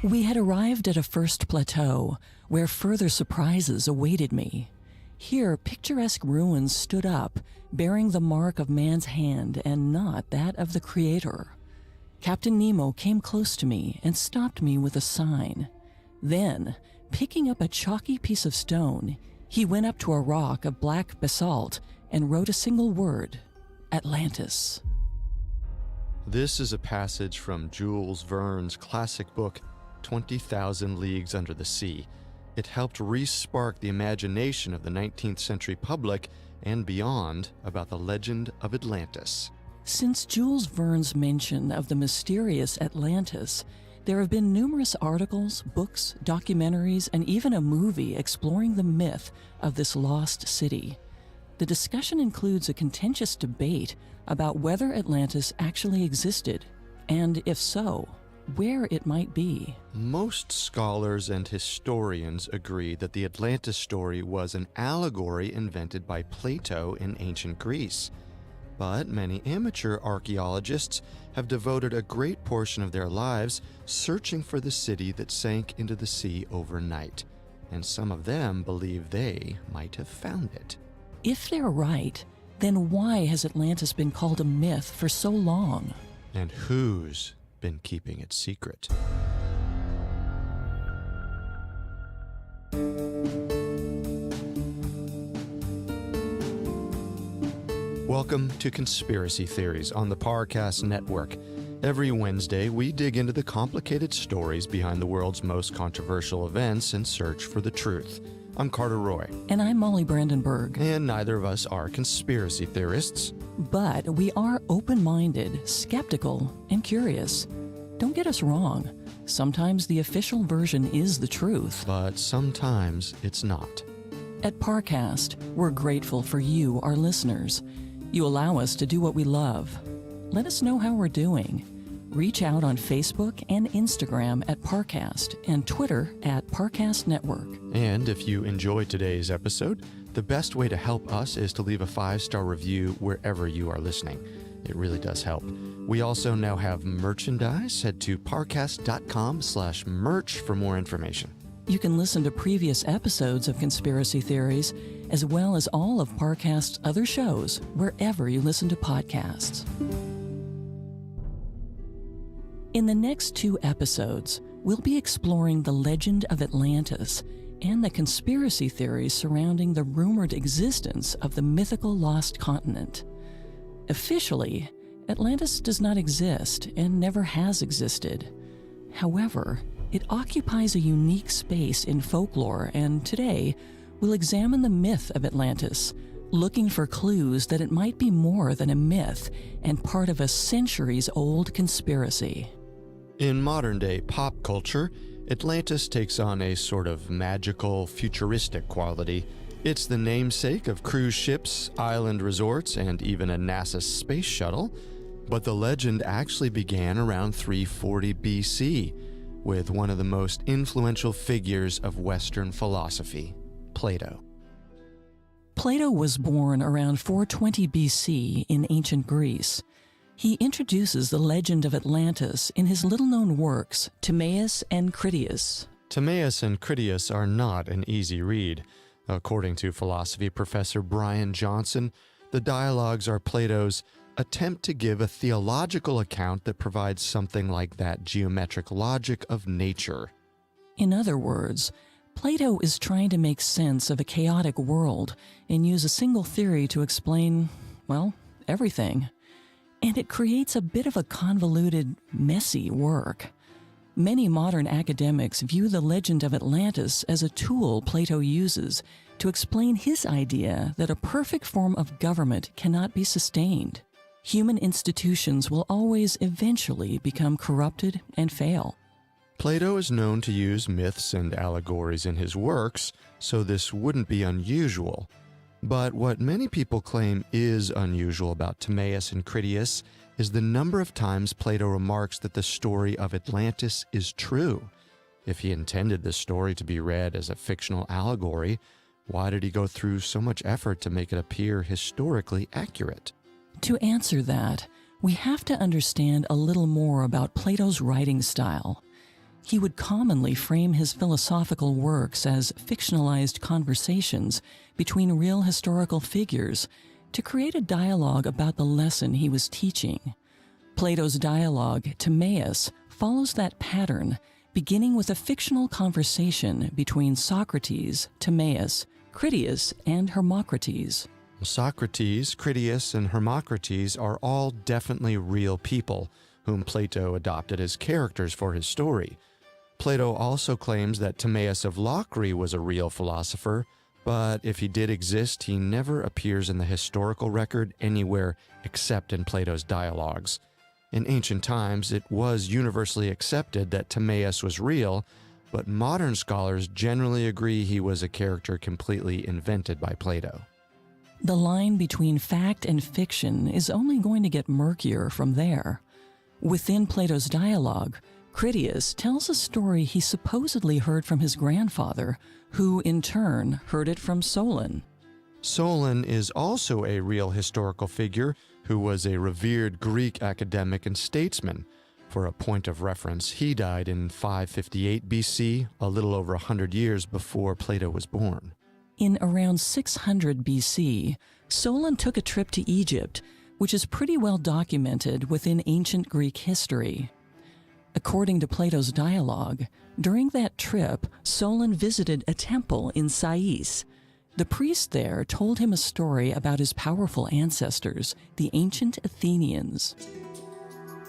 We had arrived at a first plateau where further surprises awaited me. Here, picturesque ruins stood up, bearing the mark of man's hand and not that of the Creator. Captain Nemo came close to me and stopped me with a sign. Then, picking up a chalky piece of stone, he went up to a rock of black basalt and wrote a single word: Atlantis. This is a passage from Jules Verne's classic book, 20,000 Leagues Under the Sea. It helped re-spark the imagination of the 19th century public and beyond about the legend of Atlantis. Since Jules Verne's mention of the mysterious Atlantis, there have been numerous articles, books, documentaries, and even a movie exploring the myth of this lost city. The discussion includes a contentious debate about whether Atlantis actually existed, and if so, where it might be. Most scholars and historians agree that the Atlantis story was an allegory invented by Plato in ancient Greece. But many amateur archaeologists have devoted a great portion of their lives searching for the city that sank into the sea overnight, and some of them believe they might have found it. If they're right, then why has Atlantis been called a myth for so long? And who's been keeping it secret? Welcome to Conspiracy Theories on the Parcast Network. Every Wednesday, we dig into the complicated stories behind the world's most controversial events and search for the truth. I'm Carter Roy. And I'm Molly Brandenburg. And neither of us are conspiracy theorists. But we are open-minded, skeptical, and curious. Don't get us wrong. Sometimes the official version is the truth. But sometimes it's not. At Parcast, we're grateful for you, our listeners. You allow us to do what we love. Let us know how we're doing. Reach out on Facebook and Instagram at Parcast and Twitter at Parcast Network. And if you enjoyed today's episode, the best way to help us is to leave a 5-star review wherever you are listening. It really does help. We also now have merchandise. Head to parcast.com/merch for more information. You can listen to previous episodes of Conspiracy Theories, as well as all of Parcast's other shows, wherever you listen to podcasts. In the next 2 episodes, we'll be exploring the legend of Atlantis and the conspiracy theories surrounding the rumored existence of the mythical lost continent. Officially, Atlantis does not exist and never has existed. However, it occupies a unique space in folklore, and today we'll examine the myth of Atlantis, looking for clues that it might be more than a myth and part of a centuries-old conspiracy. In modern-day pop culture, Atlantis takes on a sort of magical, futuristic quality. It's the namesake of cruise ships, island resorts, and even a NASA space shuttle. But the legend actually began around 340 BC, with one of the most influential figures of Western philosophy, Plato. Plato was born around 420 BC in ancient Greece. He introduces the legend of Atlantis in his little-known works, Timaeus and Critias. Timaeus and Critias are not an easy read. According to philosophy professor Brian Johnson, the dialogues are Plato's attempt to give a theological account that provides something like that geometric logic of nature. In other words, Plato is trying to make sense of a chaotic world and use a single theory to explain, well, everything. And it creates a bit of a convoluted, messy work. Many modern academics view the legend of Atlantis as a tool Plato uses to explain his idea that a perfect form of government cannot be sustained. Human institutions will always eventually become corrupted and fail. Plato is known to use myths and allegories in his works, so this wouldn't be unusual. But what many people claim is unusual about Timaeus and Critias is the number of times Plato remarks that the story of Atlantis is true. If he intended the story to be read as a fictional allegory, why did he go through so much effort to make it appear historically accurate? To answer that, we have to understand a little more about Plato's writing style. He would commonly frame his philosophical works as fictionalized conversations between real historical figures to create a dialogue about the lesson he was teaching. Plato's dialogue, Timaeus, follows that pattern, beginning with a fictional conversation between Socrates, Timaeus, Critias, and Hermocrates. Socrates, Critias, and Hermocrates are all definitely real people whom Plato adopted as characters for his story. Plato also claims that Timaeus of Locri was a real philosopher, but if he did exist, he never appears in the historical record anywhere except in Plato's dialogues. In ancient times, it was universally accepted that Timaeus was real, but modern scholars generally agree he was a character completely invented by Plato. The line between fact and fiction is only going to get murkier from there. Within Plato's dialogue, Critias tells a story he supposedly heard from his grandfather, who in turn heard it from Solon. Solon is also a real historical figure who was a revered Greek academic and statesman. For a point of reference, he died in 558 BC, a little over 100 years before Plato was born. In around 600 BC, Solon took a trip to Egypt, which is pretty well documented within ancient Greek history. According to Plato's dialogue, during that trip, Solon visited a temple in Sais. The priest there told him a story about his powerful ancestors, the ancient Athenians.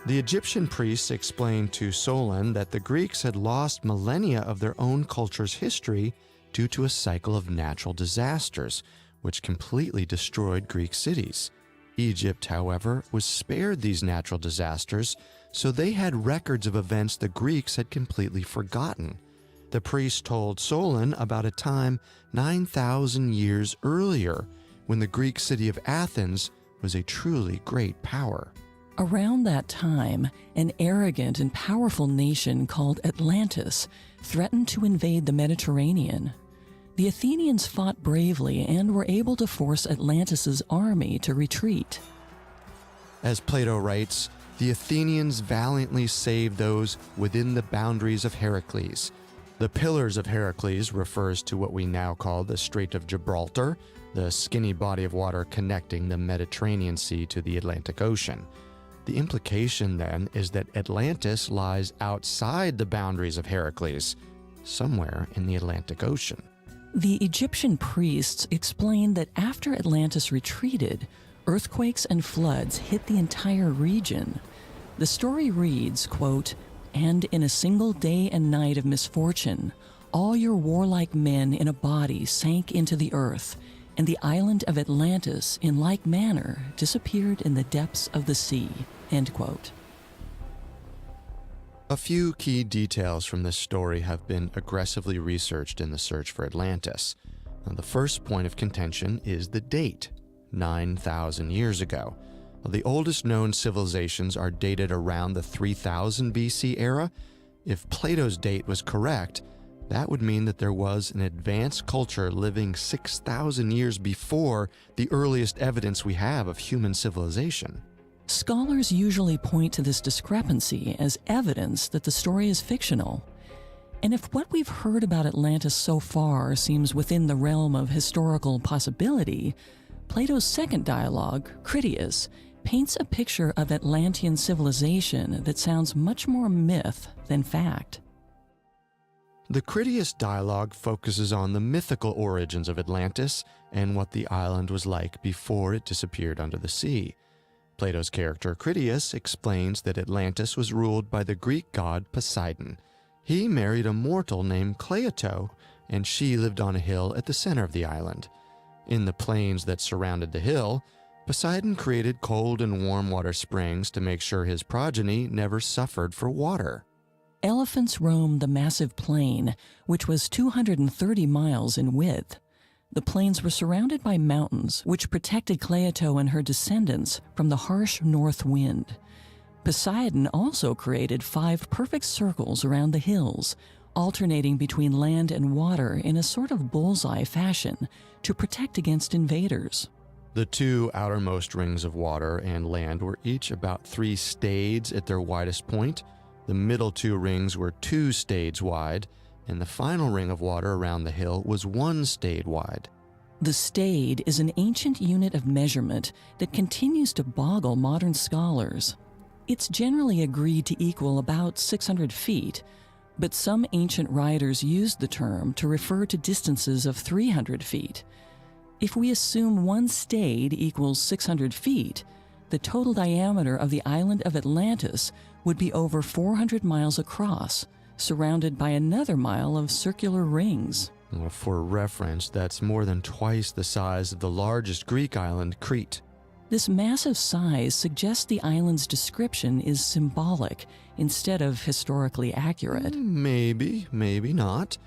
The Egyptian priests explained to Solon that the Greeks had lost millennia of their own culture's history due to a cycle of natural disasters, which completely destroyed Greek cities. Egypt, however, was spared these natural disasters, so they had records of events the Greeks had completely forgotten. The priest told Solon about a time 9,000 years earlier, when the Greek city of Athens was a truly great power. Around that time, an arrogant and powerful nation called Atlantis threatened to invade the Mediterranean. The Athenians fought bravely and were able to force Atlantis' army to retreat. As Plato writes, the Athenians valiantly saved those within the boundaries of Heracles. The Pillars of Heracles refers to what we now call the Strait of Gibraltar, the skinny body of water connecting the Mediterranean Sea to the Atlantic Ocean. The implication then is that Atlantis lies outside the boundaries of Heracles, somewhere in the Atlantic Ocean. The Egyptian priests explained that after Atlantis retreated, earthquakes and floods hit the entire region. The story reads, quote, "And in a single day and night of misfortune, all your warlike men in a body sank into the earth, and the island of Atlantis in like manner disappeared in the depths of the sea." End quote. A few key details from this story have been aggressively researched in the search for Atlantis. Now, the first point of contention is the date, 9,000 years ago. The oldest known civilizations are dated around the 3000 BC era. If Plato's date was correct, that would mean that there was an advanced culture living 6,000 years before the earliest evidence we have of human civilization. Scholars usually point to this discrepancy as evidence that the story is fictional. And if what we've heard about Atlantis so far seems within the realm of historical possibility, Plato's second dialogue, Critias, paints a picture of Atlantean civilization that sounds much more myth than fact. The Critias dialogue focuses on the mythical origins of Atlantis and what the island was like before it disappeared under the sea. Plato's character Critias explains that Atlantis was ruled by the Greek god Poseidon. He married a mortal named Cleito, and she lived on a hill at the center of the island. In the plains that surrounded the hill, Poseidon created cold and warm water springs to make sure his progeny never suffered for water. Elephants roamed the massive plain, which was 230 miles in width. The plains were surrounded by mountains, which protected Cleito and her descendants from the harsh north wind. Poseidon also created 5 perfect circles around the hills, alternating between land and water in a sort of bullseye fashion to protect against invaders. The 2 outermost rings of water and land were each about 3 stades at their widest point. The middle two rings were 2 stades wide, and the final ring of water around the hill was 1 stade wide. The stade is an ancient unit of measurement that continues to boggle modern scholars. It's generally agreed to equal about 600 feet, but some ancient writers used the term to refer to distances of 300 feet. If we assume 1 stade equals 600 feet, the total diameter of the island of Atlantis would be over 400 miles across, surrounded by another mile of circular rings. Well, for reference, that's more than twice the size of the largest Greek island, Crete. This massive size suggests the island's description is symbolic instead of historically accurate. Maybe, maybe not.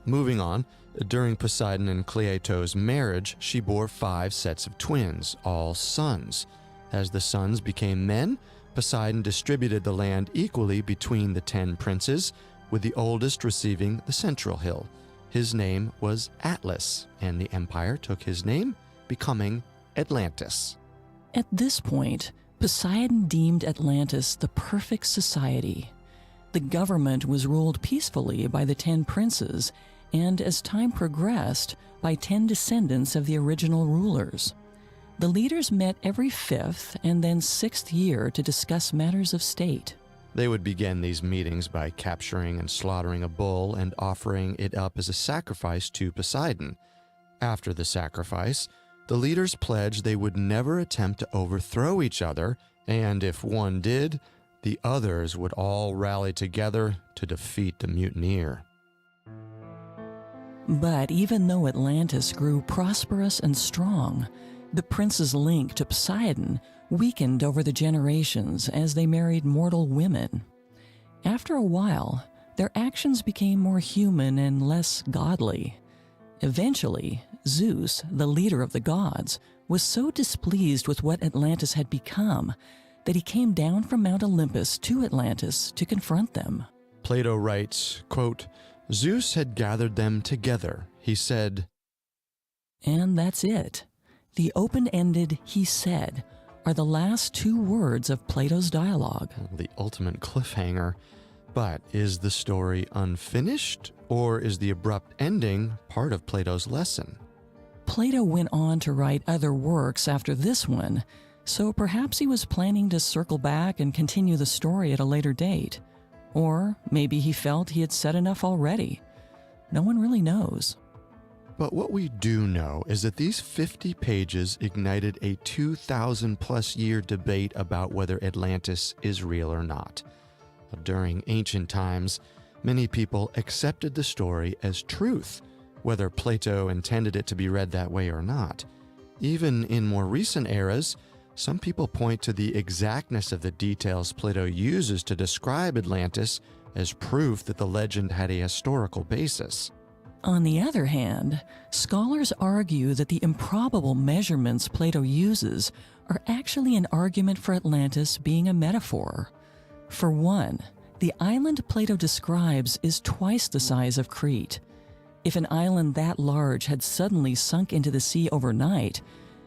Moving on, during Poseidon and Cleito's marriage, she bore 5 sets of twins, all sons. As the sons became men, Poseidon distributed the land equally between the 10 princes, with the oldest receiving the central hill. His name was Atlas, and the empire took his name, becoming Atlantis. At this point, Poseidon deemed Atlantis the perfect society. The government was ruled peacefully by the 10 princes, and as time progressed, by 10 descendants of the original rulers. The leaders met every 5th and then 6th year to discuss matters of state. They would begin these meetings by capturing and slaughtering a bull and offering it up as a sacrifice to Poseidon. After the sacrifice, the leaders pledged they would never attempt to overthrow each other, and if one did, the others would all rally together to defeat the mutineer. But even though Atlantis grew prosperous and strong, the prince's link to Poseidon weakened over the generations as they married mortal women. After a while, their actions became more human and less godly. Eventually, Zeus, the leader of the gods, was so displeased with what Atlantis had become that he came down from Mount Olympus to Atlantis to confront them. Plato writes, quote, Zeus had gathered them together. He said, and that's it. The open-ended "he said" are the last 2 words of Plato's dialogue. The ultimate cliffhanger. But is the story unfinished, or is the abrupt ending part of Plato's lesson? Plato went on to write other works after this one, so perhaps he was planning to circle back and continue the story at a later date. Or maybe he felt he had said enough already. No one really knows. But what we do know is that these 50 pages ignited a 2,000-plus year debate about whether Atlantis is real or not. During ancient times, many people accepted the story as truth, whether Plato intended it to be read that way or not. Even in more recent eras, some people point to the exactness of the details Plato uses to describe Atlantis as proof that the legend had a historical basis. On the other hand, scholars argue that the improbable measurements Plato uses are actually an argument for Atlantis being a metaphor. For one, the island Plato describes is twice the size of Crete. If an island that large had suddenly sunk into the sea overnight,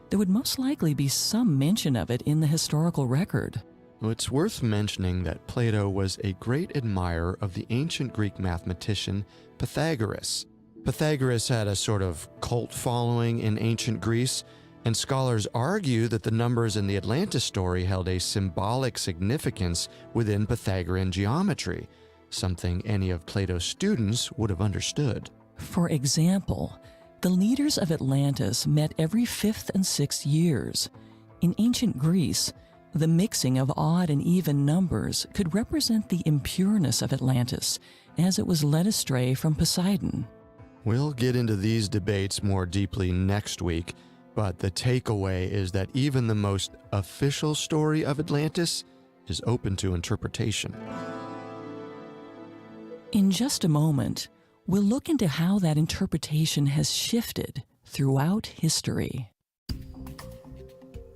there would most likely be some mention of it in the historical record. It's worth mentioning that Plato was a great admirer of the ancient Greek mathematician Pythagoras. Pythagoras had a sort of cult following in ancient Greece, and scholars argue that the numbers in the Atlantis story held a symbolic significance within Pythagorean geometry, something any of Plato's students would have understood. For example, the leaders of Atlantis met every 5th and 6th years. In ancient Greece, the mixing of odd and even numbers could represent the impureness of Atlantis as it was led astray from Poseidon. We'll get into these debates more deeply next week, but the takeaway is that even the most official story of Atlantis is open to interpretation. In just a moment, we'll look into how that interpretation has shifted throughout history.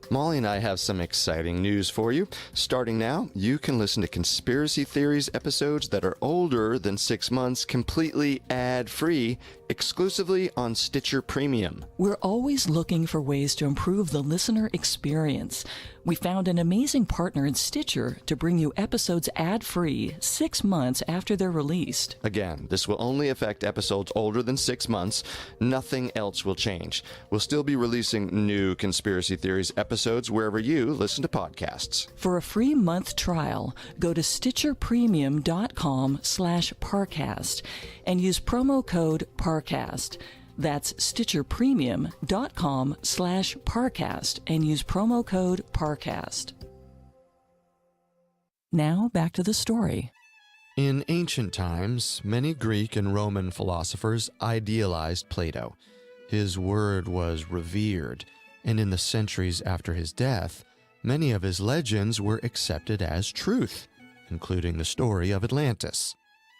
Molly and I have some exciting news for you. Starting now, you can listen to Conspiracy Theories episodes that are older than 6 months completely ad-free, exclusively on Stitcher Premium. We're always looking for ways to improve the listener experience, We found an amazing partner in Stitcher to bring you episodes ad-free 6 months after they're released. Again, this will only affect episodes older than 6 months. Nothing else will change. We'll still be releasing new Conspiracy Theories episodes wherever you listen to podcasts. For a free month trial, go to stitcherpremium.com/Parcast and use promo code Parcast. That's stitcherpremium.com/Parcast and use promo code Parcast. Now back to the story. In ancient times, many Greek and Roman philosophers idealized Plato. His word was revered, and in the centuries after his death, many of his legends were accepted as truth, including the story of Atlantis.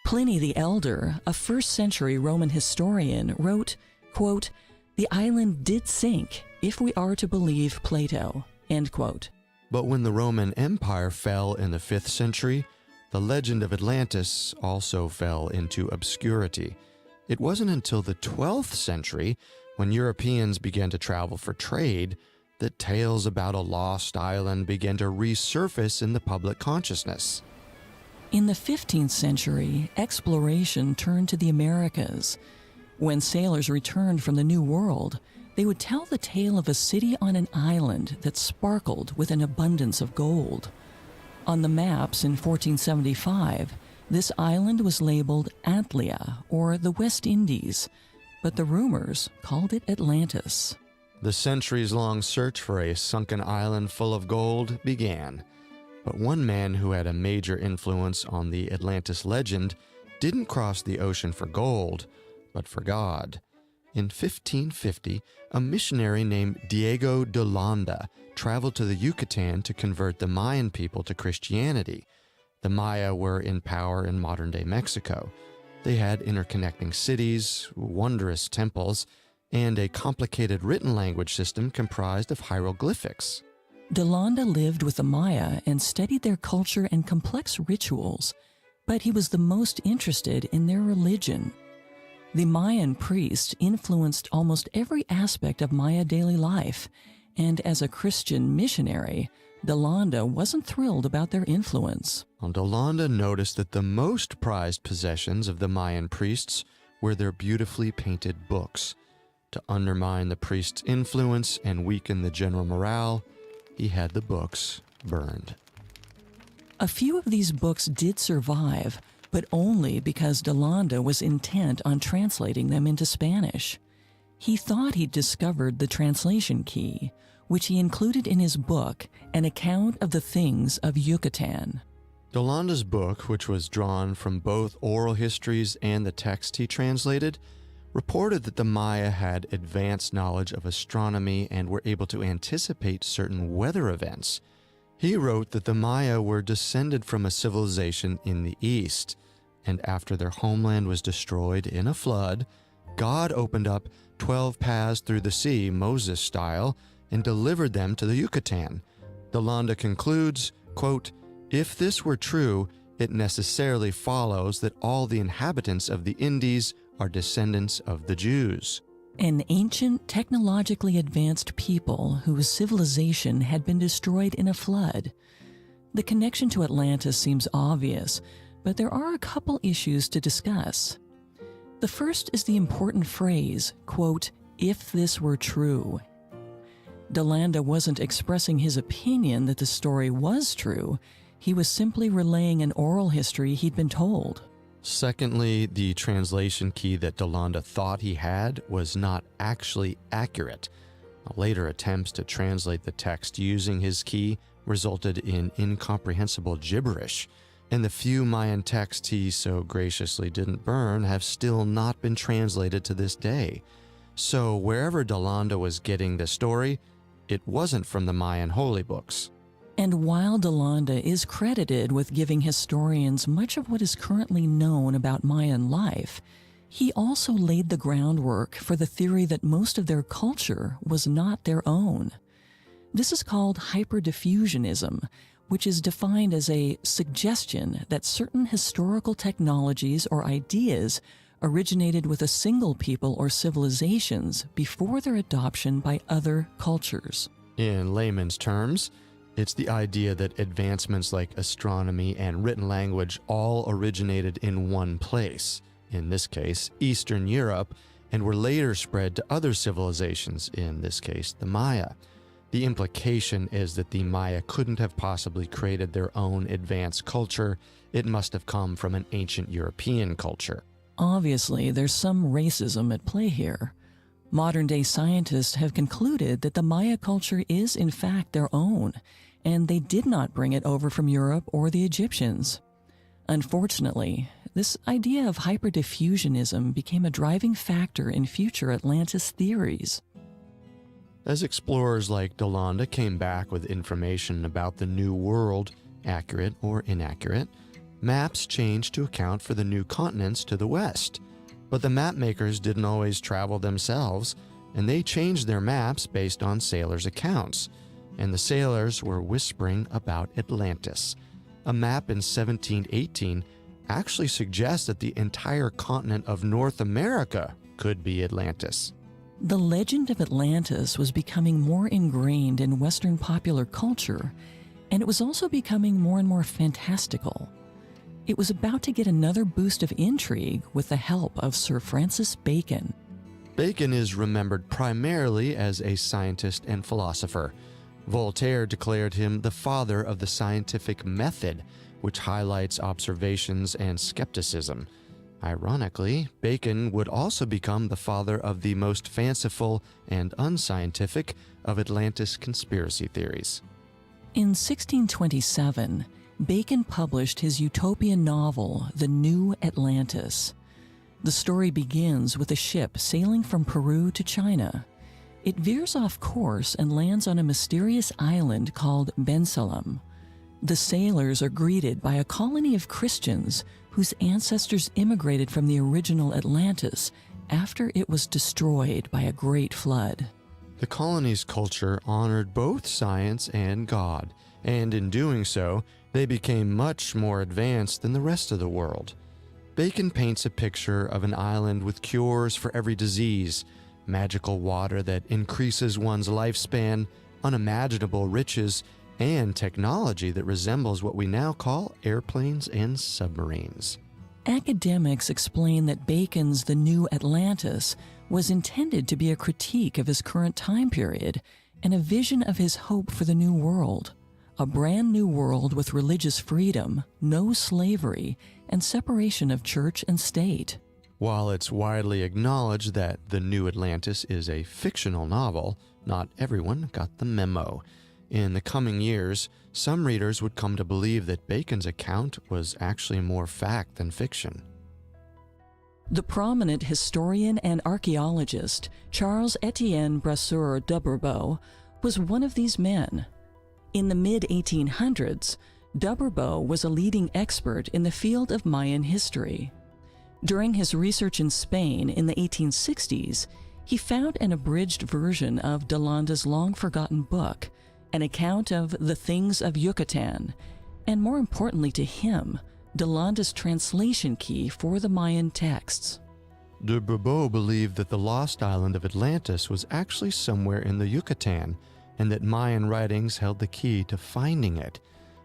Pliny the Elder, a first-century Roman historian, wrote, quote, "The island did sink, if we are to believe Plato," end quote. But when the Roman Empire fell in the 5th century, the legend of Atlantis also fell into obscurity. It wasn't until the 12th century, when Europeans began to travel for trade, that tales about a lost island began to resurface in the public consciousness. In the 15th century, exploration turned to the Americas. When sailors returned from the New World, they would tell the tale of a city on an island that sparkled with an abundance of gold. On the maps in 1475, this island was labeled Antlia, or the West Indies, but the rumors called it Atlantis. The centuries-long search for a sunken island full of gold began. But one man who had a major influence on the Atlantis legend didn't cross the ocean for gold, but for God. In 1550, a missionary named Diego de Landa traveled to the Yucatan to convert the Mayan people to Christianity. The Maya were in power in modern-day Mexico. They had interconnecting cities, wondrous temples, and a complicated written language system comprised of hieroglyphics. De Landa lived with the Maya and studied their culture and complex rituals, but he was the most interested in their religion. The Mayan priests influenced almost every aspect of Maya daily life, and as a Christian missionary, De Landa wasn't thrilled about their influence. De Landa noticed that the most prized possessions of the Mayan priests were their beautifully painted books. To undermine the priests' influence and weaken the general morale, he had the books burned. A few of these books did survive, but only because De Landa was intent on translating them into Spanish. He thought he'd discovered the translation key, which he included in his book, An Account of the Things of Yucatan. De Landa's book, which was drawn from both oral histories and the text he translated, reported that the Maya had advanced knowledge of astronomy and were able to anticipate certain weather events. He wrote that the Maya were descended from a civilization in the east, and after their homeland was destroyed in a flood, God opened up 12 paths through the sea, Moses style, and delivered them to the Yucatan. De Landa concludes, quote, "If this were true, it necessarily follows that all the inhabitants of the Indies are descendants of the Jews." An ancient, technologically advanced people whose civilization had been destroyed in a flood. The connection to Atlantis seems obvious, but there are a couple issues to discuss. The first is the important phrase, quote, "if this were true." De Landa wasn't expressing his opinion that the story was true. He was simply relaying an oral history he'd been told. Secondly, the translation key that De Landa thought he had was not actually accurate. Later attempts to translate the text using his key resulted in incomprehensible gibberish, and the few Mayan texts he so graciously didn't burn have still not been translated to this day. So wherever De Landa was getting the story, it wasn't from the Mayan holy books. And while De Landa is credited with giving historians much of what is currently known about Mayan life, he also laid the groundwork for the theory that most of their culture was not their own. This is called hyperdiffusionism, which is defined as a suggestion that certain historical technologies or ideas originated with a single people or civilizations before their adoption by other cultures. In layman's terms, It's the idea that advancements like astronomy and written language all originated in one place, in this case, Eastern Europe, and were later spread to other civilizations, in this case, the Maya. The implication is that the Maya couldn't have possibly created their own advanced culture. It must have come from an ancient European culture. Obviously, there's some racism at play here. Modern-day scientists have concluded that the Maya culture is in fact their own, and they did not bring it over from Europe or the Egyptians. Unfortunately, this idea of hyperdiffusionism became a driving factor in future Atlantis theories. As explorers like Delanda came back with information about the New World, accurate or inaccurate, maps changed to account for the new continents to the west. But the map makers didn't always travel themselves, and they changed their maps based on sailors' accounts. And the sailors were whispering about Atlantis. A map in 1718 actually suggests that the entire continent of North America could be Atlantis. The legend of Atlantis was becoming more ingrained in Western popular culture, and it was also becoming more and more fantastical. It was about to get another boost of intrigue with the help of Sir Francis Bacon. Bacon is remembered primarily as a scientist and philosopher. Voltaire declared him the father of the scientific method, which highlights observations and skepticism. Ironically, Bacon would also become the father of the most fanciful and unscientific of Atlantis conspiracy theories. In 1627, Bacon published his utopian novel, The New Atlantis. The story begins with a ship sailing from Peru to China. It veers off course and lands on a mysterious island called Bensalem. The sailors are greeted by a colony of Christians whose ancestors immigrated from the original Atlantis after it was destroyed by a great flood. The colony's culture honored both science and God, and in doing so, they became much more advanced than the rest of the world. Bacon paints a picture of an island with cures for every disease, magical water that increases one's lifespan, unimaginable riches, and technology that resembles what we now call airplanes and submarines. Academics explain that Bacon's The New Atlantis was intended to be a critique of his current time period and a vision of his hope for the New World, a brand new world with religious freedom, no slavery, and separation of church and state. While it's widely acknowledged that The New Atlantis is a fictional novel, not everyone got the memo. In the coming years, some readers would come to believe that Bacon's account was actually more fact than fiction. The prominent historian and archaeologist Charles-Étienne Brasseur d'Aberbeau was one of these men. In the mid-1800s, d'Aberbeau was a leading expert in the field of Mayan history. During his research in Spain in the 1860s, he found an abridged version of Delanda's long-forgotten book, an account of the things of Yucatan, and more importantly to him, Delanda's translation key for the Mayan texts. D'Aberbeau believed that the lost island of Atlantis was actually somewhere in the Yucatan, and that Mayan writings held the key to finding it.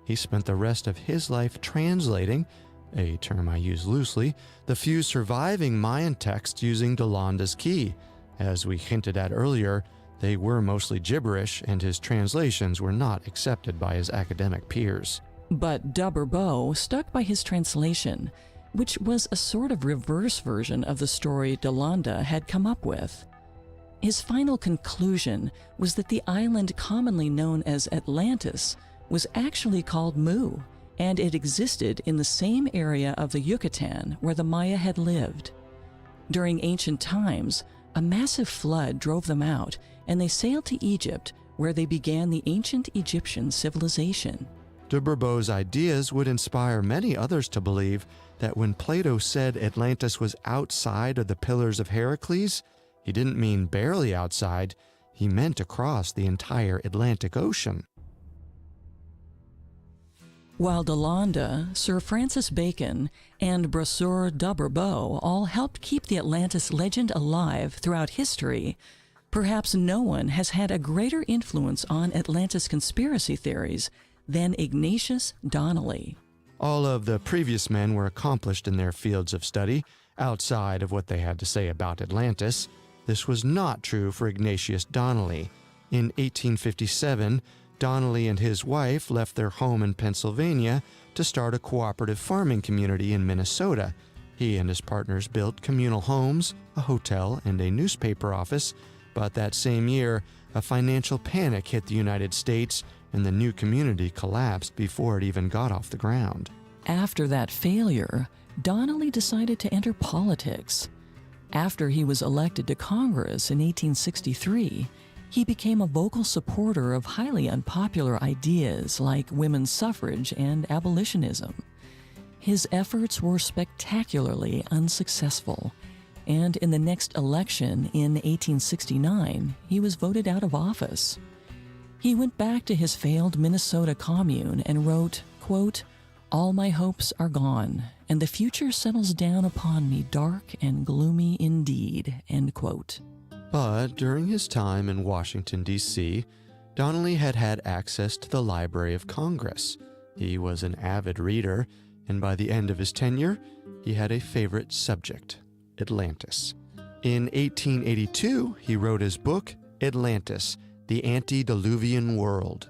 He spent the rest of his life translating, a term I use loosely, the few surviving Mayan texts using Delanda's key. As we hinted at earlier, they were mostly gibberish, and his translations were not accepted by his academic peers. But d'Aberbeau stuck by his translation, which was a sort of reverse version of the story Delanda had come up with. His final conclusion was that the island commonly known as Atlantis was actually called Mu, and it existed in the same area of the Yucatan where the Maya had lived. During ancient times, a massive flood drove them out, and they sailed to Egypt, where they began the ancient Egyptian civilization. D'Aberbeau's ideas would inspire many others to believe that when Plato said Atlantis was outside of the Pillars of Heracles, he didn't mean barely outside, he meant across the entire Atlantic Ocean. While Delanda, Sir Francis Bacon, and Brasseur d'Aberbeau all helped keep the Atlantis legend alive throughout history, Perhaps no one has had a greater influence on Atlantis conspiracy theories than Ignatius Donnelly. All of the previous men were accomplished in their fields of study, outside of what they had to say about Atlantis. This was not true for Ignatius Donnelly. In 1857, Donnelly and his wife left their home in Pennsylvania to start a cooperative farming community in Minnesota. He and his partners built communal homes, a hotel, and a newspaper office, but that same year, a financial panic hit the United States, and the new community collapsed before it even got off the ground. After that failure, Donnelly decided to enter politics. After he was elected to Congress in 1863, he became a vocal supporter of highly unpopular ideas like women's suffrage and abolitionism. His efforts were spectacularly unsuccessful, and in the next election in 1869, he was voted out of office. He went back to his failed Minnesota commune and wrote, quote, "All my hopes are gone, and the future settles down upon me dark and gloomy indeed," end quote. But during his time in Washington, D.C., Donnelly had had access to the Library of Congress. He was an avid reader, and by the end of his tenure, he had a favorite subject, Atlantis. In 1882, he wrote his book, Atlantis, The Antediluvian World.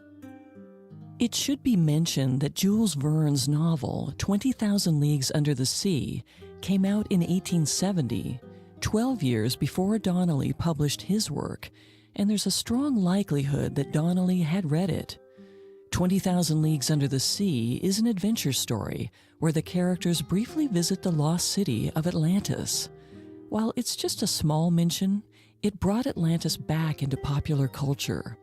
It should be mentioned that Jules Verne's novel, 20,000 Leagues Under the Sea, came out in 1870, 12 years before Donnelly published his work, and there's a strong likelihood that Donnelly had read it. 20,000 Leagues Under the Sea is an adventure story where the characters briefly visit the lost city of Atlantis. While it's just a small mention, it brought Atlantis back into popular culture.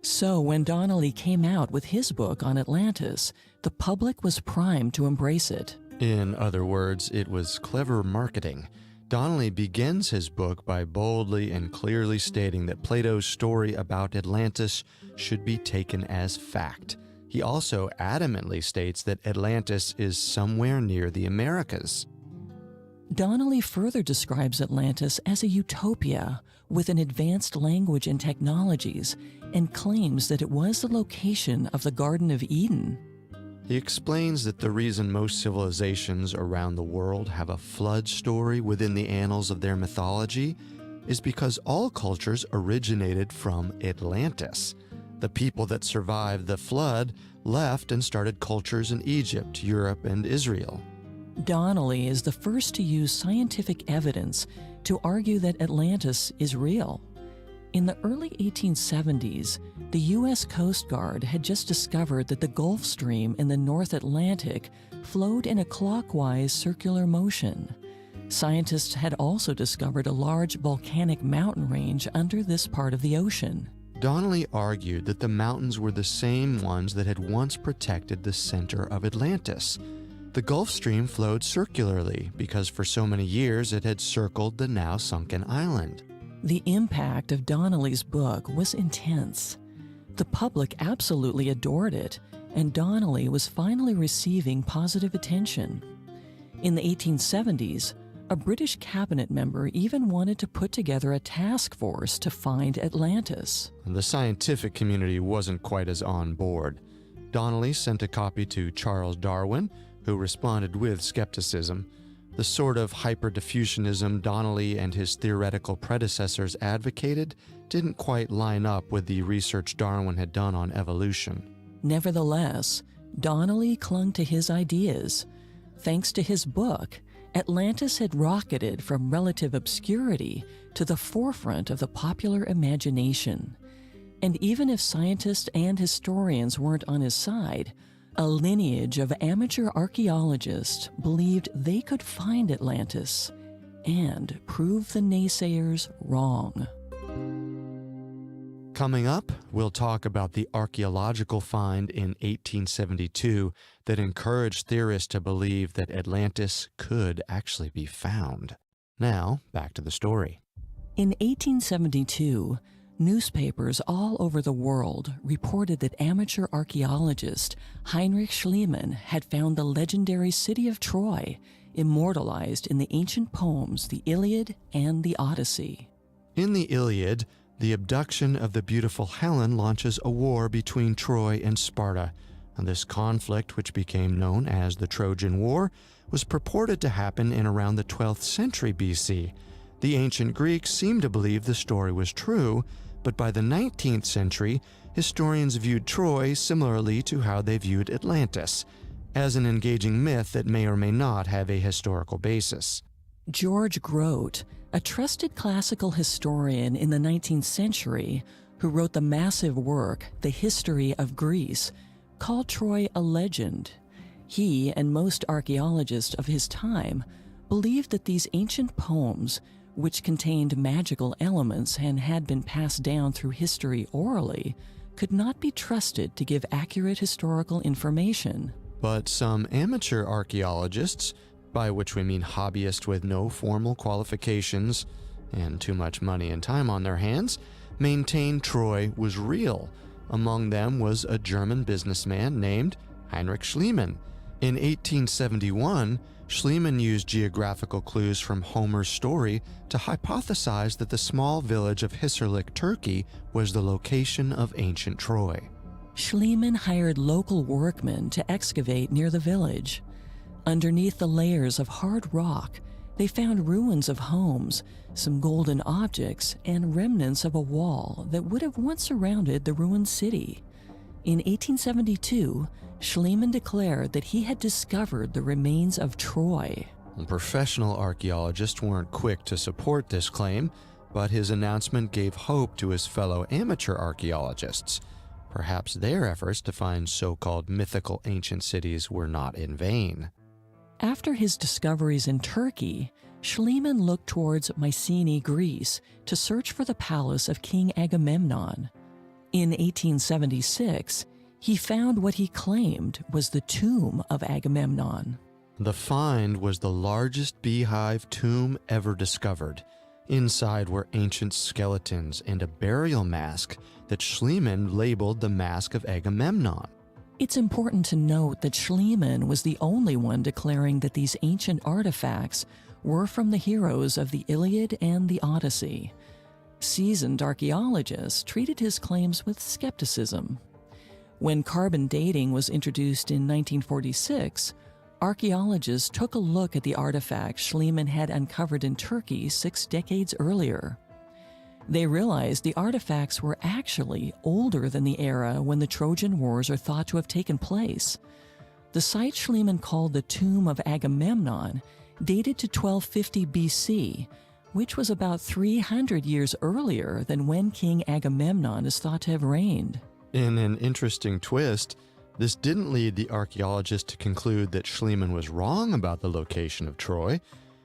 So when Donnelly came out with his book on Atlantis, the public was primed to embrace it. In other words, it was clever marketing. Donnelly begins his book by boldly and clearly stating that Plato's story about Atlantis should be taken as fact. He also adamantly states that Atlantis is somewhere near the Americas. Donnelly further describes Atlantis as a utopia with an advanced language and technologies, and claims that it was the location of the Garden of Eden. He explains that the reason most civilizations around the world have a flood story within the annals of their mythology is because all cultures originated from Atlantis. The people that survived the flood left and started cultures in Egypt, Europe, and Israel. Donnelly is the first to use scientific evidence to argue that Atlantis is real. In the early 1870s, the U.S. Coast Guard had just discovered that the Gulf Stream in the North Atlantic flowed in a clockwise circular motion. Scientists had also discovered a large volcanic mountain range under this part of the ocean. Donnelly argued that the mountains were the same ones that had once protected the center of Atlantis. The Gulf Stream flowed circularly because for so many years it had circled the now sunken island. The impact of Donnelly's book was intense. The public absolutely adored it, and Donnelly was finally receiving positive attention. In the 1870s, a British cabinet member even wanted to put together a task force to find Atlantis. The scientific community wasn't quite as on board. Donnelly sent a copy to Charles Darwin, who responded with skepticism. The sort of hyperdiffusionism Donnelly and his theoretical predecessors advocated didn't quite line up with the research Darwin had done on evolution. Nevertheless, Donnelly clung to his ideas. Thanks to his book, Atlantis had rocketed from relative obscurity to the forefront of the popular imagination. And even if scientists and historians weren't on his side, a lineage of amateur archaeologists believed they could find Atlantis and prove the naysayers wrong. Coming up, we'll talk about the archaeological find in 1872 that encouraged theorists to believe that Atlantis could actually be found. Now, back to the story. In 1872, newspapers all over the world reported that amateur archaeologist Heinrich Schliemann had found the legendary city of Troy, immortalized in the ancient poems The Iliad and the Odyssey. In the Iliad, The abduction of the beautiful Helen launches a war between Troy and Sparta, and this conflict, which became known as the Trojan War, was purported to happen in around the 12th century BC. The ancient Greeks seemed to believe the story was true, but by the 19th century, historians viewed Troy similarly to how they viewed Atlantis, as an engaging myth that may or may not have a historical basis. George Grote, a trusted classical historian in the 19th century who wrote the massive work, The History of Greece, called Troy a legend. He and most archaeologists of his time believed that these ancient poems, which contained magical elements and had been passed down through history orally, could not be trusted to give accurate historical information. But some amateur archaeologists, by which we mean hobbyists with no formal qualifications and too much money and time on their hands, maintained Troy was real. Among them was a German businessman named Heinrich Schliemann. In 1871, Schliemann used geographical clues from Homer's story to hypothesize that the small village of Hisarlik, Turkey, was the location of ancient Troy. Schliemann hired local workmen to excavate near the village. Underneath the layers of hard rock, they found ruins of homes, some golden objects, and remnants of a wall that would have once surrounded the ruined city. In 1872, Schliemann declared that he had discovered the remains of Troy. Professional archaeologists weren't quick to support this claim, but his announcement gave hope to his fellow amateur archaeologists. Perhaps their efforts to find so-called mythical ancient cities were not in vain. After his discoveries in Turkey, Schliemann looked towards Mycenae, Greece, to search for the palace of King Agamemnon. In 1876, he found what he claimed was the tomb of Agamemnon. The find was the largest beehive tomb ever discovered. Inside were ancient skeletons and a burial mask that Schliemann labeled the Mask of Agamemnon. It's important to note that Schliemann was the only one declaring that these ancient artifacts were from the heroes of the Iliad and the Odyssey. Seasoned archaeologists treated his claims with skepticism. When carbon dating was introduced in 1946, archaeologists took a look at the artifacts Schliemann had uncovered in Turkey 6 decades earlier. They realized the artifacts were actually older than the era when the Trojan Wars are thought to have taken place. The site Schliemann called the Tomb of Agamemnon dated to 1250 BC, which was about 300 years earlier than when King Agamemnon is thought to have reigned. In an interesting twist, this didn't lead the archaeologists to conclude that Schliemann was wrong about the location of Troy.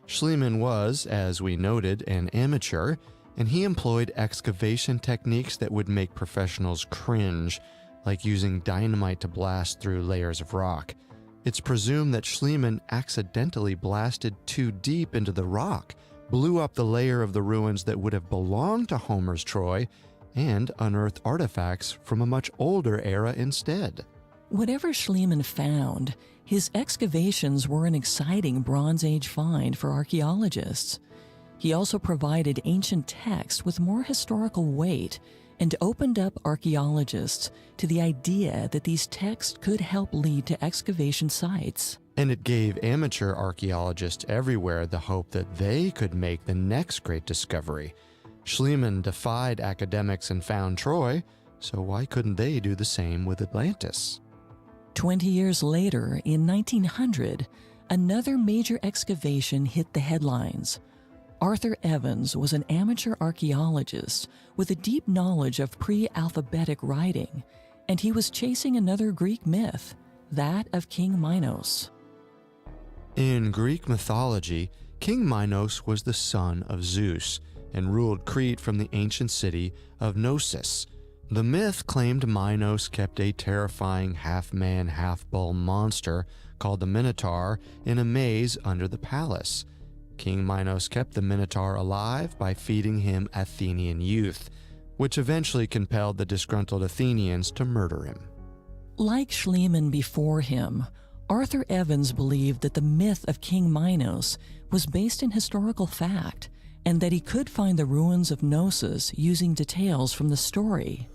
Schliemann was, as we noted, an amateur, and he employed excavation techniques that would make professionals cringe, like using dynamite to blast through layers of rock. It's presumed that Schliemann accidentally blasted too deep into the rock, blew up the layer of the ruins that would have belonged to Homer's Troy, and unearthed artifacts from a much older era instead. Whatever Schliemann found, his excavations were an exciting Bronze Age find for archaeologists. He also provided ancient texts with more historical weight and opened up archaeologists to the idea that these texts could help lead to excavation sites. And it gave amateur archaeologists everywhere the hope that they could make the next great discovery. Schliemann defied academics and found Troy, so why couldn't they do the same with Atlantis? 20 years later, in 1900, another major excavation hit the headlines. Arthur Evans was an amateur archaeologist with a deep knowledge of pre-alphabetic writing, and he was chasing another Greek myth, that of King Minos. In Greek mythology, King Minos was the son of Zeus and ruled Crete from the ancient city of Knossos. The myth claimed Minos kept a terrifying half-man, half-bull monster called the Minotaur in a maze under the palace. King Minos kept the Minotaur alive by feeding him Athenian youth, which eventually compelled the disgruntled Athenians to murder him. Like Schliemann before him, Arthur Evans believed that the myth of King Minos was based in historical fact and that he could find the ruins of Knossos using details from the story.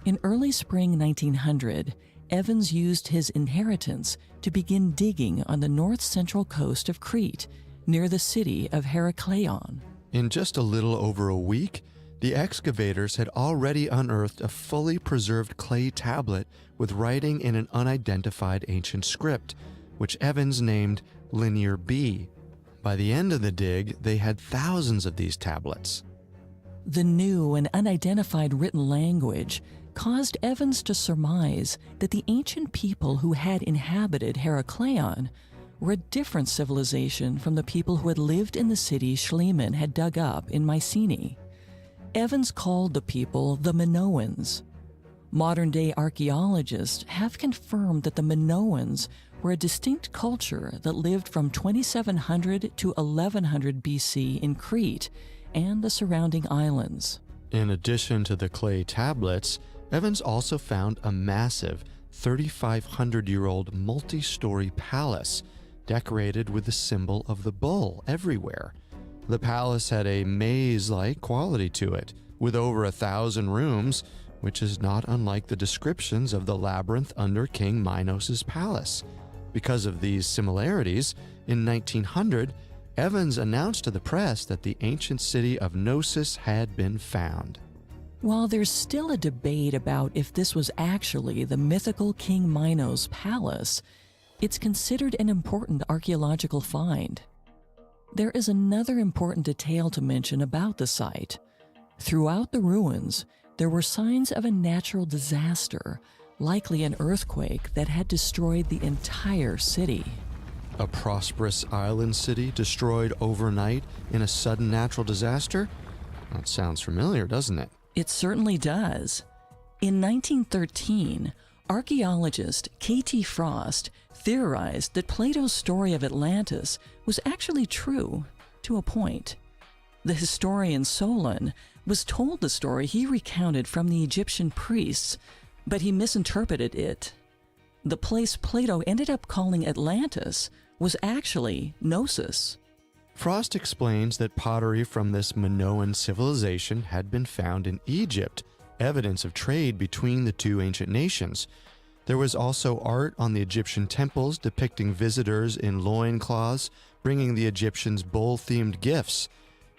In early spring 1900, Evans used his inheritance to begin digging on the north-central coast of Crete, near the city of Herakleion. In just a little over a week, the excavators had already unearthed a fully preserved clay tablet with writing in an unidentified ancient script, which Evans named Linear B. By the end of the dig, they had thousands of these tablets. The new and unidentified written language caused Evans to surmise that the ancient people who had inhabited Herakleion were a different civilization from the people who had lived in the city Schliemann had dug up in Mycenae. Evans called the people the Minoans. Modern-day archaeologists have confirmed that the Minoans were a distinct culture that lived from 2700 to 1100 BC in Crete and the surrounding islands. In addition to the clay tablets, Evans also found a massive 3,500-year-old multi-story palace decorated with the symbol of the bull everywhere. The palace had a maze-like quality to it, with over 1,000 rooms, which is not unlike the descriptions of the labyrinth under King Minos' palace. Because of these similarities, in 1900, Evans announced to the press that the ancient city of Knossos had been found. While there's still a debate about if this was actually the mythical King Minos' palace, it's considered an important archaeological find. There is another important detail to mention about the site. Throughout the ruins, there were signs of a natural disaster, likely an earthquake that had destroyed the entire city. A prosperous island city destroyed overnight in a sudden natural disaster? That sounds familiar, doesn't it? It certainly does. In 1913, archaeologist K.T. Frost theorized that Plato's story of Atlantis was actually true, to a point. The historian Solon was told the story he recounted from the Egyptian priests, but he misinterpreted it. The place Plato ended up calling Atlantis was actually Knossos. Frost explains that pottery from this Minoan civilization had been found in Egypt, evidence of trade between the two ancient nations. There was also art on the Egyptian temples depicting visitors in loincloths, bringing the Egyptians bull-themed gifts.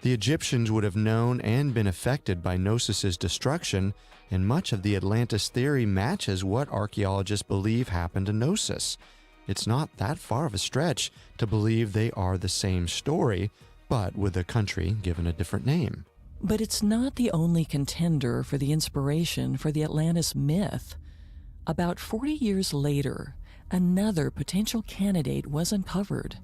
The Egyptians would have known and been affected by Knossos' destruction, and much of the Atlantis theory matches what archaeologists believe happened to Knossos. It's not that far of a stretch to believe they are the same story, but with a country given a different name. But it's not the only contender for the inspiration for the Atlantis myth. About 40 years later, another potential candidate was uncovered.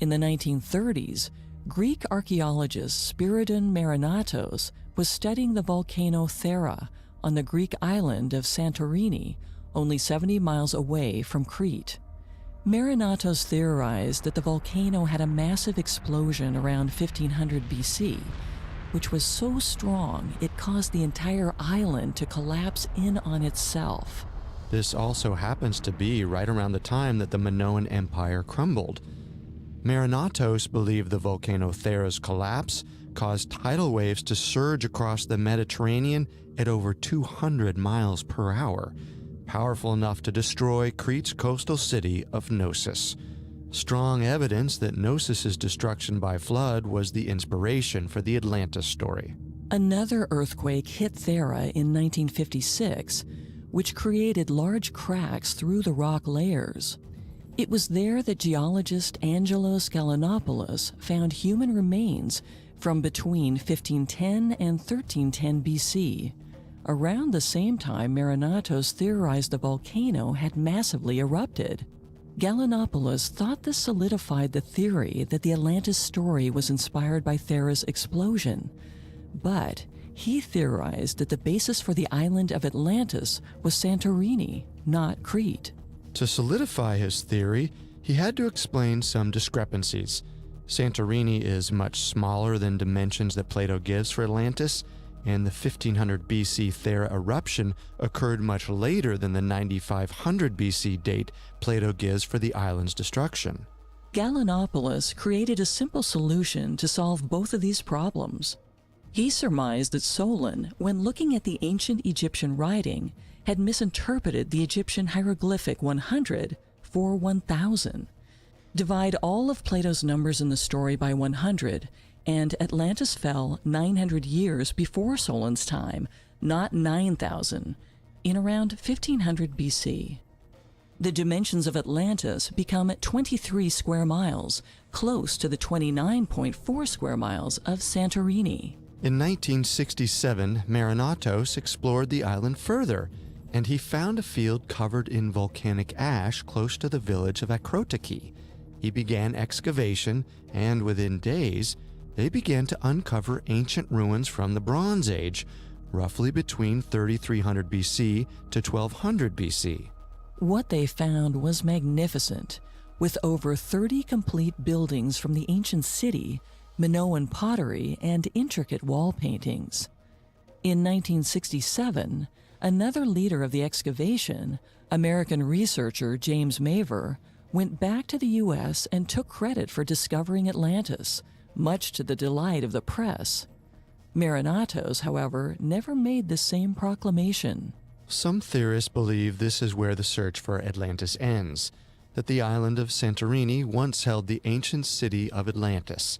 In the 1930s, Greek archaeologist Spiridon Marinatos was studying the volcano Thera on the Greek island of Santorini, only 70 miles away from Crete. Marinatos theorized that the volcano had a massive explosion around 1500 BC, which was so strong it caused the entire island to collapse in on itself. This also happens to be right around the time that the Minoan Empire crumbled. Marinatos believed the volcano Thera's collapse caused tidal waves to surge across the Mediterranean at over 200 miles per hour, powerful enough to destroy Crete's coastal city of Knossos. Strong evidence that Knossos' destruction by flood was the inspiration for the Atlantis story. Another earthquake hit Thera in 1956, which created large cracks through the rock layers. It was there that geologist Angelos Gallinopoulos found human remains from between 1510 and 1310 BC. Around the same time, Marinatos theorized the volcano had massively erupted. Gallinopoulos thought this solidified the theory that the Atlantis story was inspired by Thera's explosion. But he theorized that the basis for the island of Atlantis was Santorini, not Crete. To solidify his theory, he had to explain some discrepancies. Santorini is much smaller than dimensions that Plato gives for Atlantis, and the 1500 BC Thera eruption occurred much later than the 9500 BC date Plato gives for the island's destruction. Gallinopoulos created a simple solution to solve both of these problems. He surmised that Solon, when looking at the ancient Egyptian writing, had misinterpreted the Egyptian hieroglyphic 100 for 1000. Divide all of Plato's numbers in the story by 100, and Atlantis fell 900 years before Solon's time, not 9,000, in around 1500 BC. The dimensions of Atlantis become 23 square miles, close to the 29.4 square miles of Santorini. In 1967, Marinatos explored the island further, and he found a field covered in volcanic ash close to the village of Akrotiki. He began excavation, and within days, they began to uncover ancient ruins from the Bronze Age, roughly between 3300 BC to 1200 BC. What they found was magnificent, with over 30 complete buildings from the ancient city, Minoan pottery, and intricate wall paintings. In 1967, another leader of the excavation, American researcher James Maver, went back to the U.S. and took credit for discovering Atlantis, much to the delight of the press. Marinatos, however, never made the same proclamation. Some theorists believe this is where the search for Atlantis ends, that the island of Santorini once held the ancient city of Atlantis.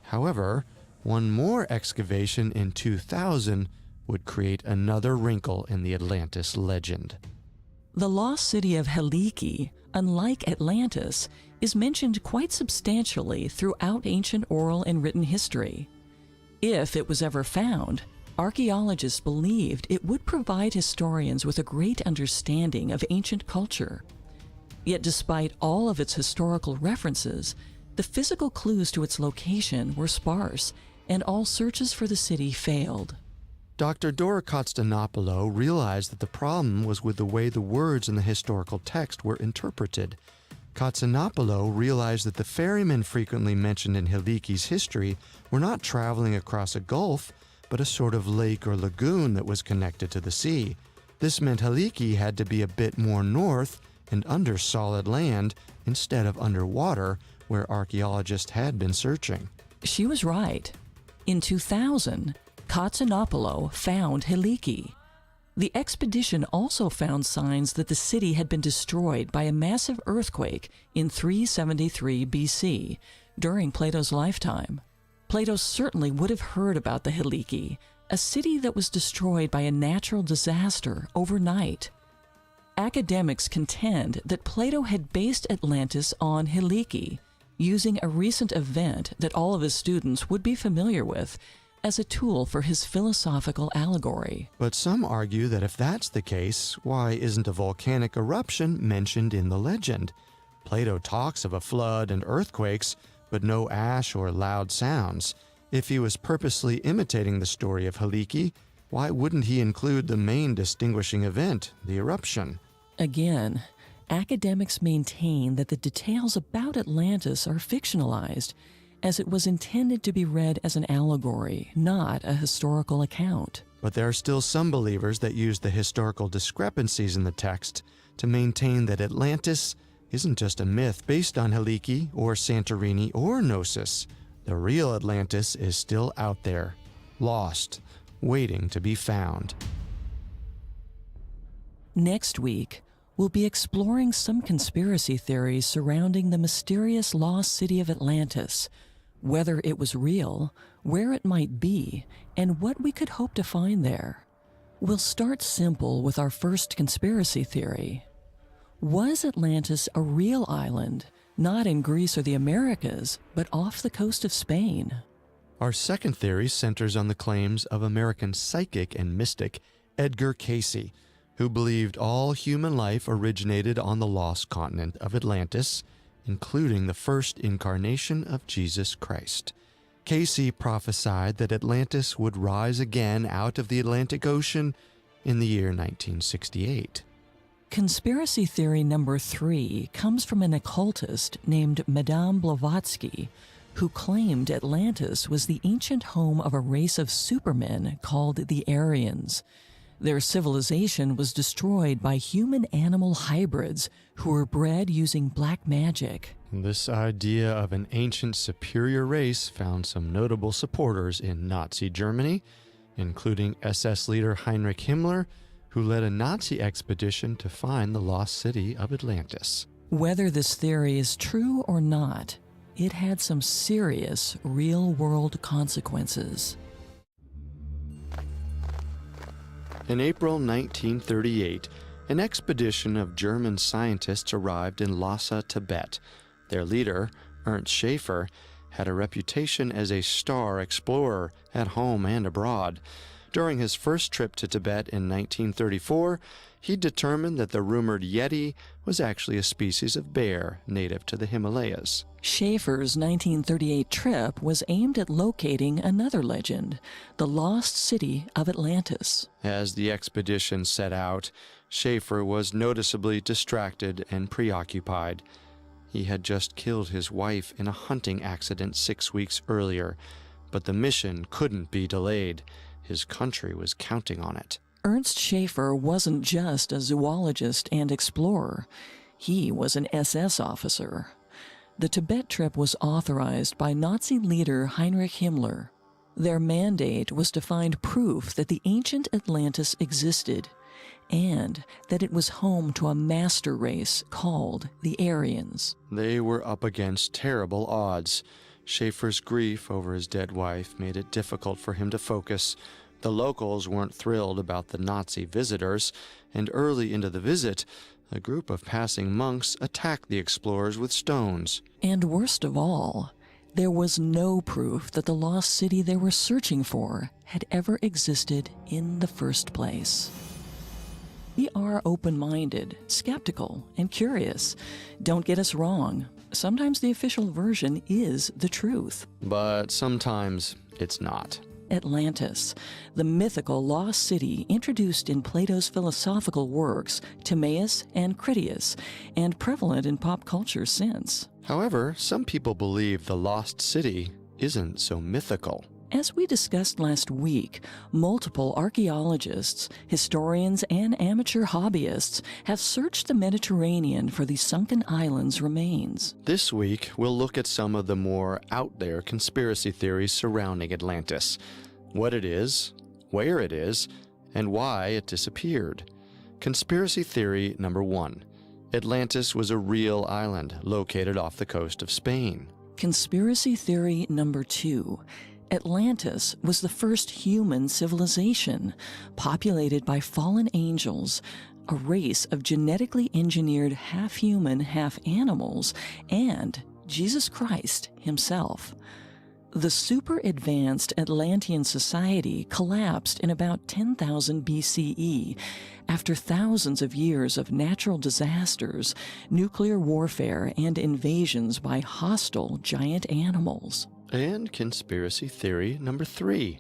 However, one more excavation in 2000 would create another wrinkle in the Atlantis legend. The lost city of Helike, unlike Atlantis, is mentioned quite substantially throughout ancient oral and written history. If it was ever found, archaeologists believed it would provide historians with a great understanding of ancient culture. Yet despite all of its historical references, the physical clues to its location were sparse, and all searches for the city failed. Dr. Dora Konstantinopoulou realized that the problem was with the way the words in the historical text were interpreted. Konstantinopoulou realized that the ferrymen frequently mentioned in Heliki's history were not traveling across a gulf, but a sort of lake or lagoon that was connected to the sea. This meant Helike had to be a bit more north and under solid land instead of underwater, where archaeologists had been searching. She was right. In 2000, Konstantinopoulou found Helike. The expedition also found signs that the city had been destroyed by a massive earthquake in 373 BC, during Plato's lifetime. Plato certainly would have heard about the Helike, a city that was destroyed by a natural disaster overnight. Academics contend that Plato had based Atlantis on Helike, using a recent event that all of his students would be familiar with as a tool for his philosophical allegory. But some argue that if that's the case, why isn't a volcanic eruption mentioned in the legend? Plato talks of a flood and earthquakes, but no ash or loud sounds. If he was purposely imitating the story of Helike, why wouldn't he include the main distinguishing event, the eruption? Again, academics maintain that the details about Atlantis are fictionalized, as it was intended to be read as an allegory, not a historical account. But there are still some believers that use the historical discrepancies in the text to maintain that Atlantis isn't just a myth based on Helike or Santorini or Knossos. The real Atlantis is still out there, lost, waiting to be found. Next week, we'll be exploring some conspiracy theories surrounding the mysterious lost city of Atlantis, whether it was real, where it might be, and what we could hope to find there. We'll start simple with our first conspiracy theory. Was Atlantis a real island, not in Greece or the Americas, but off the coast of Spain? Our second theory centers on the claims of American psychic and mystic Edgar Cayce, who believed all human life originated on the lost continent of Atlantis, including the first incarnation of Jesus Christ. Cayce prophesied that Atlantis would rise again out of the Atlantic Ocean in the year 1968. Conspiracy theory number 3 comes from an occultist named Madame Blavatsky, who claimed Atlantis was the ancient home of a race of supermen called the Aryans. Their civilization was destroyed by human-animal hybrids who were bred using black magic. This idea of an ancient superior race found some notable supporters in Nazi Germany, including SS leader Heinrich Himmler, who led a Nazi expedition to find the lost city of Atlantis. Whether this theory is true or not, it had some serious real-world consequences. In April 1938, an expedition of German scientists arrived in Lhasa, Tibet. Their leader, Ernst Schaefer, had a reputation as a star explorer at home and abroad. During his first trip to Tibet in 1934, he determined that the rumored Yeti was actually a species of bear native to the Himalayas. Schaefer's 1938 trip was aimed at locating another legend, the lost city of Atlantis. As the expedition set out, Schaefer was noticeably distracted and preoccupied. He had just killed his wife in a hunting accident 6 weeks earlier, but the mission couldn't be delayed. His country was counting on it. Ernst Schaefer wasn't just a zoologist and explorer. He was an SS officer. The Tibet trip was authorized by Nazi leader Heinrich Himmler. Their mandate was to find proof that the ancient Atlantis existed and that it was home to a master race called the Aryans. They were up against terrible odds. Schaefer's grief over his dead wife made it difficult for him to focus. The locals weren't thrilled about the Nazi visitors, and early into the visit, a group of passing monks attacked the explorers with stones. And worst of all, there was no proof that the lost city they were searching for had ever existed in the first place. We are open-minded, skeptical, and curious. Don't get us wrong. Sometimes the official version is the truth. But sometimes it's not. Atlantis, the mythical lost city introduced in Plato's philosophical works, Timaeus and Critias, and prevalent in pop culture since. However, some people believe the lost city isn't so mythical. As we discussed last week, multiple archaeologists, historians, and amateur hobbyists have searched the Mediterranean for the sunken island's remains. This week, we'll look at some of the more out-there conspiracy theories surrounding Atlantis. What it is, where it is, and why it disappeared. Conspiracy theory number 1. Atlantis was a real island located off the coast of Spain. Conspiracy theory number 2. Atlantis was the first human civilization, populated by fallen angels, a race of genetically engineered half-human, half-animals, and Jesus Christ himself. The super-advanced Atlantean society collapsed in about 10,000 BCE after thousands of years of natural disasters, nuclear warfare, and invasions by hostile giant animals. And conspiracy theory number 3.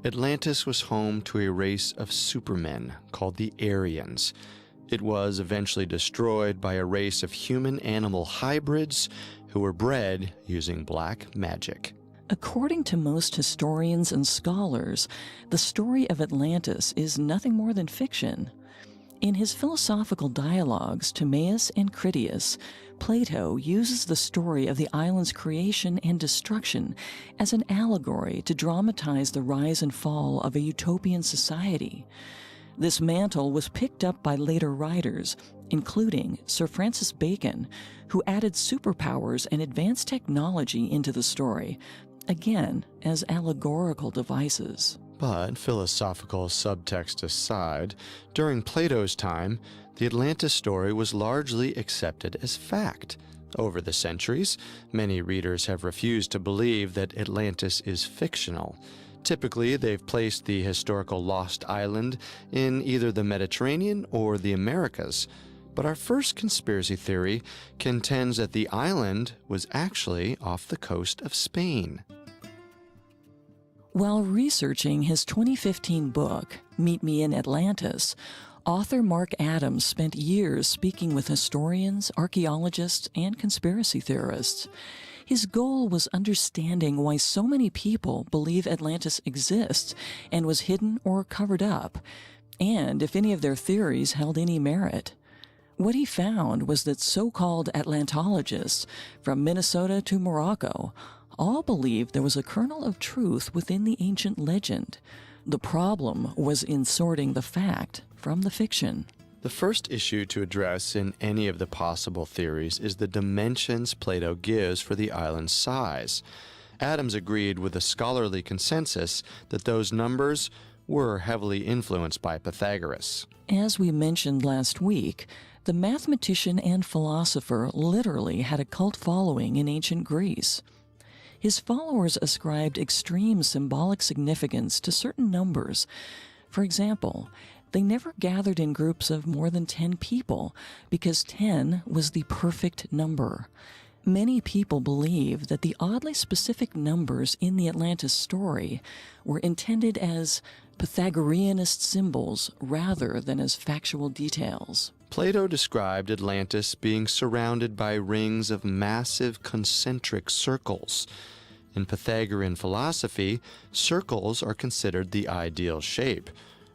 Atlantis was home to a race of supermen called the Aryans. It was eventually destroyed by a race of human-animal hybrids who were bred using black magic. According to most historians and scholars, the story of Atlantis is nothing more than fiction. In his philosophical dialogues, Timaeus and Critias, Plato uses the story of the island's creation and destruction as an allegory to dramatize the rise and fall of a utopian society. This mantle was picked up by later writers, including Sir Francis Bacon, who added superpowers and advanced technology into the story, again as allegorical devices. But philosophical subtext aside, during Plato's time, the Atlantis story was largely accepted as fact. Over the centuries, many readers have refused to believe that Atlantis is fictional. Typically, they've placed the historical lost island in either the Mediterranean or the Americas. But our first conspiracy theory contends that the island was actually off the coast of Spain. While researching his 2015 book, Meet Me in Atlantis, author Mark Adams spent years speaking with historians, archaeologists, and conspiracy theorists. His goal was understanding why so many people believe Atlantis exists and was hidden or covered up. and if any of their theories held any merit. What he found was that so-called Atlantologists, from Minnesota to Morocco, all believed there was a kernel of truth within the ancient legend. The problem was in sorting the fact from the fiction. The first issue to address in any of the possible theories is the dimensions Plato gives for the island's size. Adams agreed with the scholarly consensus that those numbers were heavily influenced by Pythagoras. As we mentioned last week, the mathematician and philosopher literally had a cult following in ancient Greece. His followers ascribed extreme symbolic significance to certain numbers. For example, they never gathered in groups of more than 10 people because 10 was the perfect number. Many people believe that the oddly specific numbers in the Atlantis story were intended as Pythagoreanist symbols rather than as factual details. Plato described Atlantis being surrounded by rings of massive concentric circles. In Pythagorean philosophy, circles are considered the ideal shape.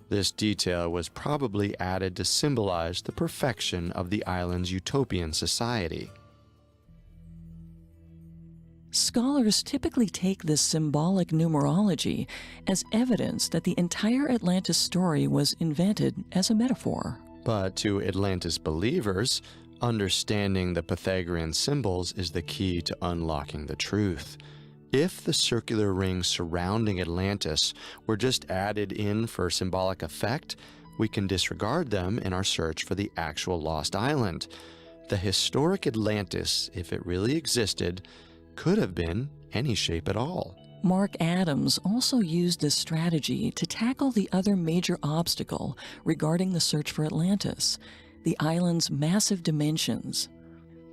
This detail was probably added to symbolize the perfection of the island's utopian society. Scholars typically take this symbolic numerology as evidence that the entire Atlantis story was invented as a metaphor. But to Atlantis believers, understanding the Pythagorean symbols is the key to unlocking the truth. If the circular rings surrounding Atlantis were just added in for symbolic effect, we can disregard them in our search for the actual lost island. The historic Atlantis, if it really existed, could have been any shape at all. Mark Adams also used this strategy to tackle the other major obstacle regarding the search for Atlantis, the island's massive dimensions.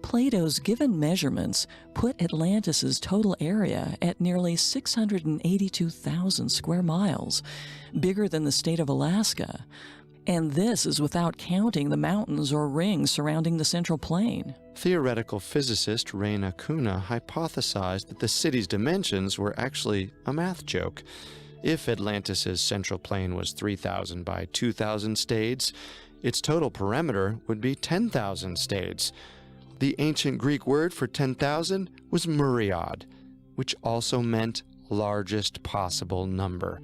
Plato's given measurements put Atlantis's total area at nearly 682,000 square miles, bigger than the state of Alaska. And this is without counting the mountains or rings surrounding the Central Plain. Theoretical physicist Reina Kuna hypothesized that the city's dimensions were actually a math joke. If Atlantis's Central Plain was 3,000 by 2,000 stades, its total perimeter would be 10,000 stades. The ancient Greek word for 10,000 was myriad, which also meant largest possible number.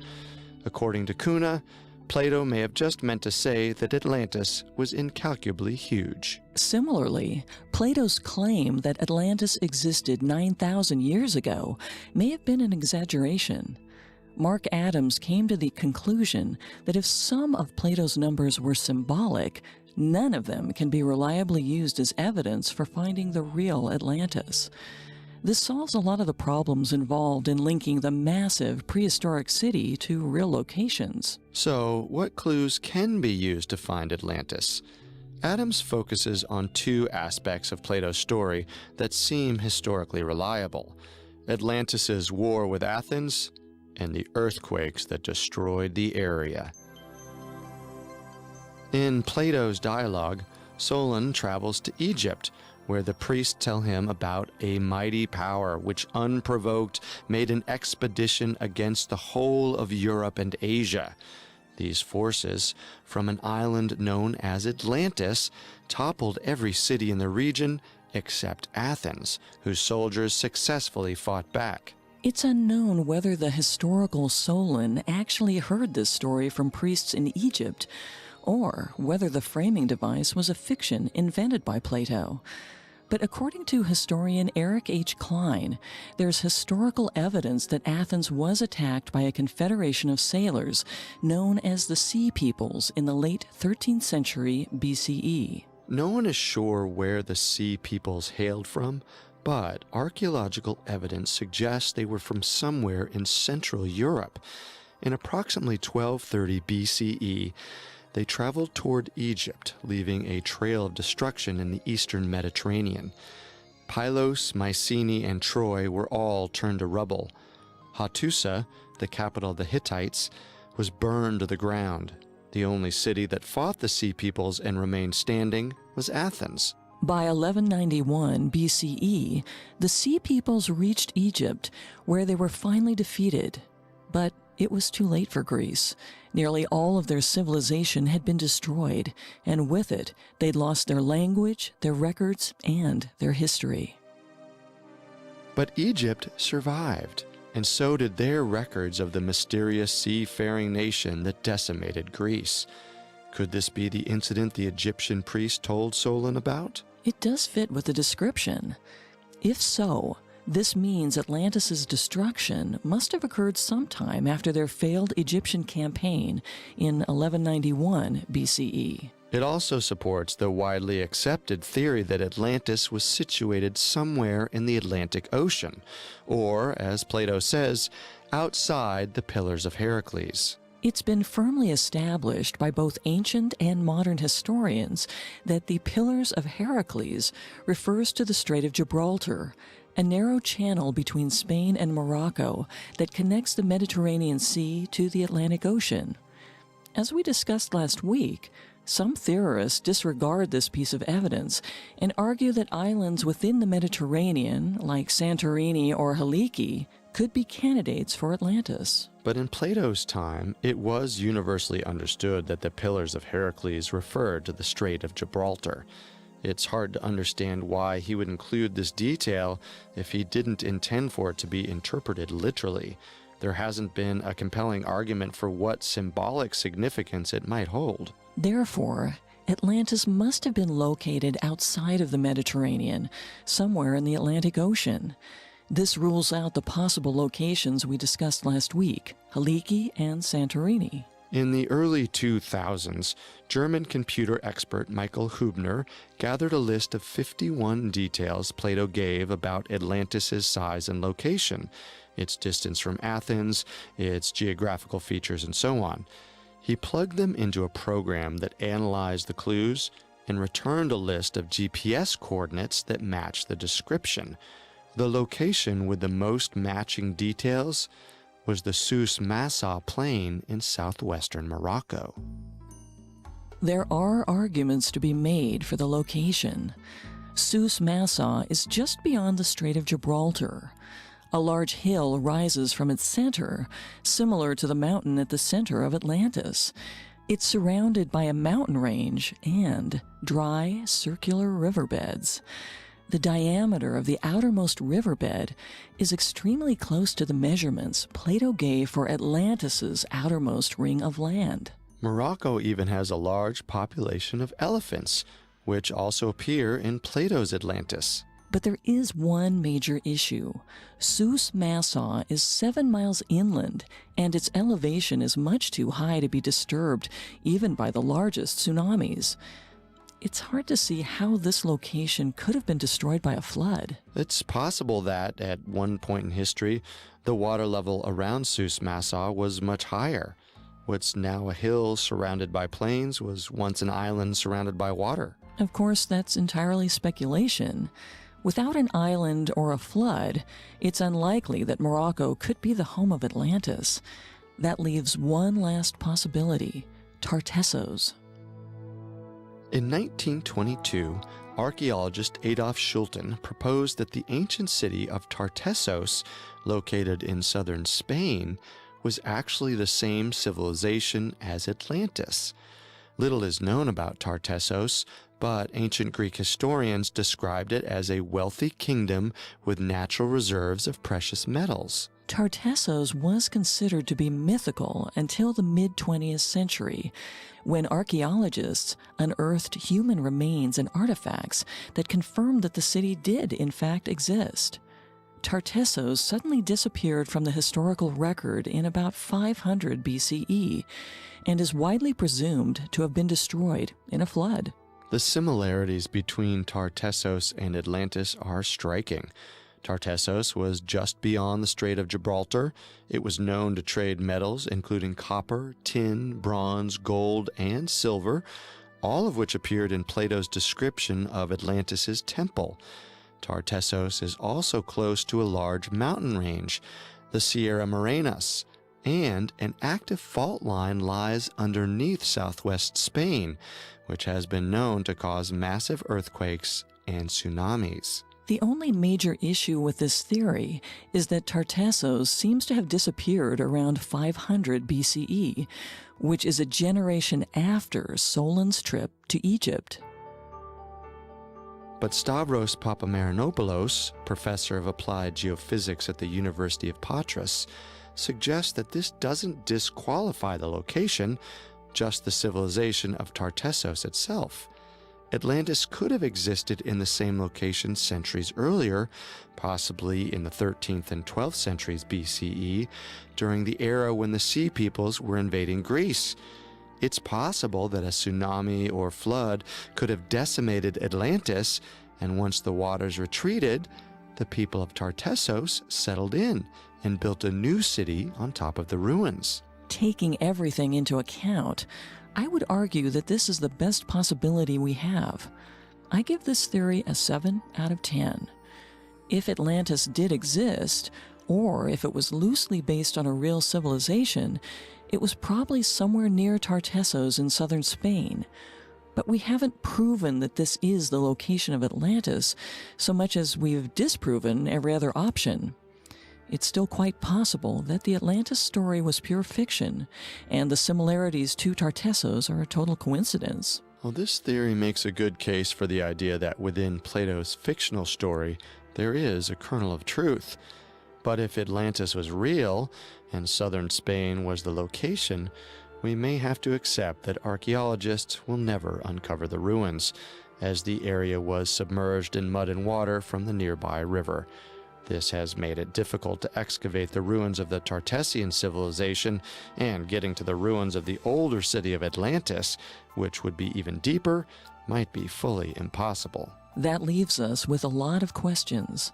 According to Kuna, Plato may have just meant to say that Atlantis was incalculably huge. Similarly, Plato's claim that Atlantis existed 9,000 years ago may have been an exaggeration. Mark Adams came to the conclusion that if some of Plato's numbers were symbolic, none of them can be reliably used as evidence for finding the real Atlantis. This solves a lot of the problems involved in linking the massive prehistoric city to real locations. So, what clues can be used to find Atlantis? Adams focuses on two aspects of Plato's story that seem historically reliable: Atlantis's war with Athens and the earthquakes that destroyed the area. In Plato's dialogue, Solon travels to Egypt, where the priests tell him about a mighty power which unprovoked made an expedition against the whole of Europe and Asia. These forces, from an island known as Atlantis, toppled every city in the region except Athens, whose soldiers successfully fought back. It's unknown whether the historical Solon actually heard this story from priests in Egypt, or whether the framing device was a fiction invented by Plato. But according to historian Eric H. Klein, there's historical evidence that Athens was attacked by a confederation of sailors known as the Sea Peoples in the late 13th century BCE. No one is sure where the Sea Peoples hailed from, but archaeological evidence suggests they were from somewhere in Central Europe. In approximately 1230 BCE, they traveled toward Egypt, leaving a trail of destruction in the eastern Mediterranean. Pylos, Mycenae, and Troy were all turned to rubble. Hattusa, the capital of the Hittites, was burned to the ground. The only city that fought the Sea Peoples and remained standing was Athens. By 1191 BCE, the Sea Peoples reached Egypt, where they were finally defeated. But It was too late for Greece. Nearly all of their civilization had been destroyed, and with it, they'd lost their language, their records, and their history. But Egypt survived, and so did their records of the mysterious seafaring nation that decimated Greece. Could this be the incident the Egyptian priest told Solon about? It does fit with the description. If so, this means Atlantis' destruction must have occurred sometime after their failed Egyptian campaign in 1191 BCE. It also supports the widely accepted theory that Atlantis was situated somewhere in the Atlantic Ocean, or, as Plato says, outside the Pillars of Heracles. It's been firmly established by both ancient and modern historians that the Pillars of Heracles refers to the Strait of Gibraltar, a narrow channel between Spain and Morocco that connects the Mediterranean Sea to the Atlantic Ocean. As we discussed last week, some theorists disregard this piece of evidence and argue that islands within the Mediterranean, like Santorini or Haliki, could be candidates for Atlantis. But in Plato's time, it was universally understood that the Pillars of Heracles referred to the Strait of Gibraltar. It's hard to understand why he would include this detail if he didn't intend for it to be interpreted literally. There hasn't been a compelling argument for what symbolic significance it might hold. Therefore, Atlantis must have been located outside of the Mediterranean, somewhere in the Atlantic Ocean. This rules out the possible locations we discussed last week, Haliki and Santorini. In the early 2000s, German computer expert Michael Hubner gathered a list of 51 details Plato gave about Atlantis' size and location, its distance from Athens, its geographical features, and so on. He plugged them into a program that analyzed the clues and returned a list of GPS coordinates that matched the description. The location with the most matching details was the Souss Massa Plain in southwestern Morocco. There are arguments to be made for the location. Souss Massa is just beyond the Strait of Gibraltar. A large hill rises from its center, similar to the mountain at the center of Atlantis. It's surrounded by a mountain range and dry, circular riverbeds. The diameter of the outermost riverbed is extremely close to the measurements Plato gave for Atlantis' outermost ring of land. Morocco even has a large population of elephants, which also appear in Plato's Atlantis. But there is one major issue. Souss Massa is 7 miles inland, and its elevation is much too high to be disturbed even by the largest tsunamis. It's hard to see how this location could have been destroyed by a flood. It's possible that, at one point in history, the water level around Souss Massa was much higher. What's now a hill surrounded by plains was once an island surrounded by water. Of course, that's entirely speculation. Without an island or a flood, it's unlikely that Morocco could be the home of Atlantis. That leaves one last possibility: Tartessos. In 1922, archaeologist Adolf Schulten proposed that the ancient city of Tartessos, located in southern Spain, was actually the same civilization as Atlantis. Little is known about Tartessos, but ancient Greek historians described it as a wealthy kingdom with natural reserves of precious metals. Tartessos was considered to be mythical until the mid-20th century, when archaeologists unearthed human remains and artifacts that confirmed that the city did in fact exist. Tartessos suddenly disappeared from the historical record in about 500 BCE and is widely presumed to have been destroyed in a flood. The similarities between Tartessos and Atlantis are striking. Tartessos was just beyond the Strait of Gibraltar. It was known to trade metals, including copper, tin, bronze, gold, and silver, all of which appeared in Plato's description of Atlantis' temple. Tartessos is also close to a large mountain range, the Sierra Morenas, and an active fault line lies underneath southwest Spain, which has been known to cause massive earthquakes and tsunamis. The only major issue with this theory is that Tartessos seems to have disappeared around 500 BCE, which is a generation after Solon's trip to Egypt. But Stavros Papameranopoulos, professor of applied geophysics at the University of Patras, suggests that this doesn't disqualify the location, just the civilization of Tartessos itself. Atlantis could have existed in the same location centuries earlier, possibly in the 13th and 12th centuries BCE, during the era when the Sea Peoples were invading Greece. It's possible that a tsunami or flood could have decimated Atlantis, and once the waters retreated, the people of Tartessos settled in and built a new city on top of the ruins. Taking everything into account, I would argue that this is the best possibility we have. I give this theory a 7 out of 10. If Atlantis did exist, or if it was loosely based on a real civilization, it was probably somewhere near Tartessos in southern Spain. But we haven't proven that this is the location of Atlantis so much as we've disproven every other option. It's still quite possible that the Atlantis story was pure fiction, and the similarities to Tartessos are a total coincidence. Well, this theory makes a good case for the idea that within Plato's fictional story, there is a kernel of truth. But if Atlantis was real, and southern Spain was the location, we may have to accept that archaeologists will never uncover the ruins, as the area was submerged in mud and water from the nearby river. This has made it difficult to excavate the ruins of the Tartessian civilization, and getting to the ruins of the older city of Atlantis, which would be even deeper, might be fully impossible. That leaves us with a lot of questions.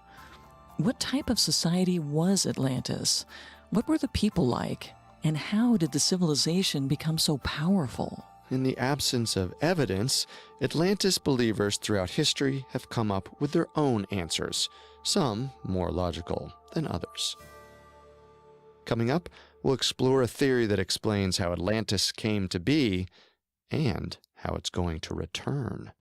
What type of society was Atlantis? What were the people like? And how did the civilization become so powerful? In the absence of evidence, Atlantis believers throughout history have come up with their own answers, some more logical than others. Coming up, we'll explore a theory that explains how Atlantis came to be and how it's going to return.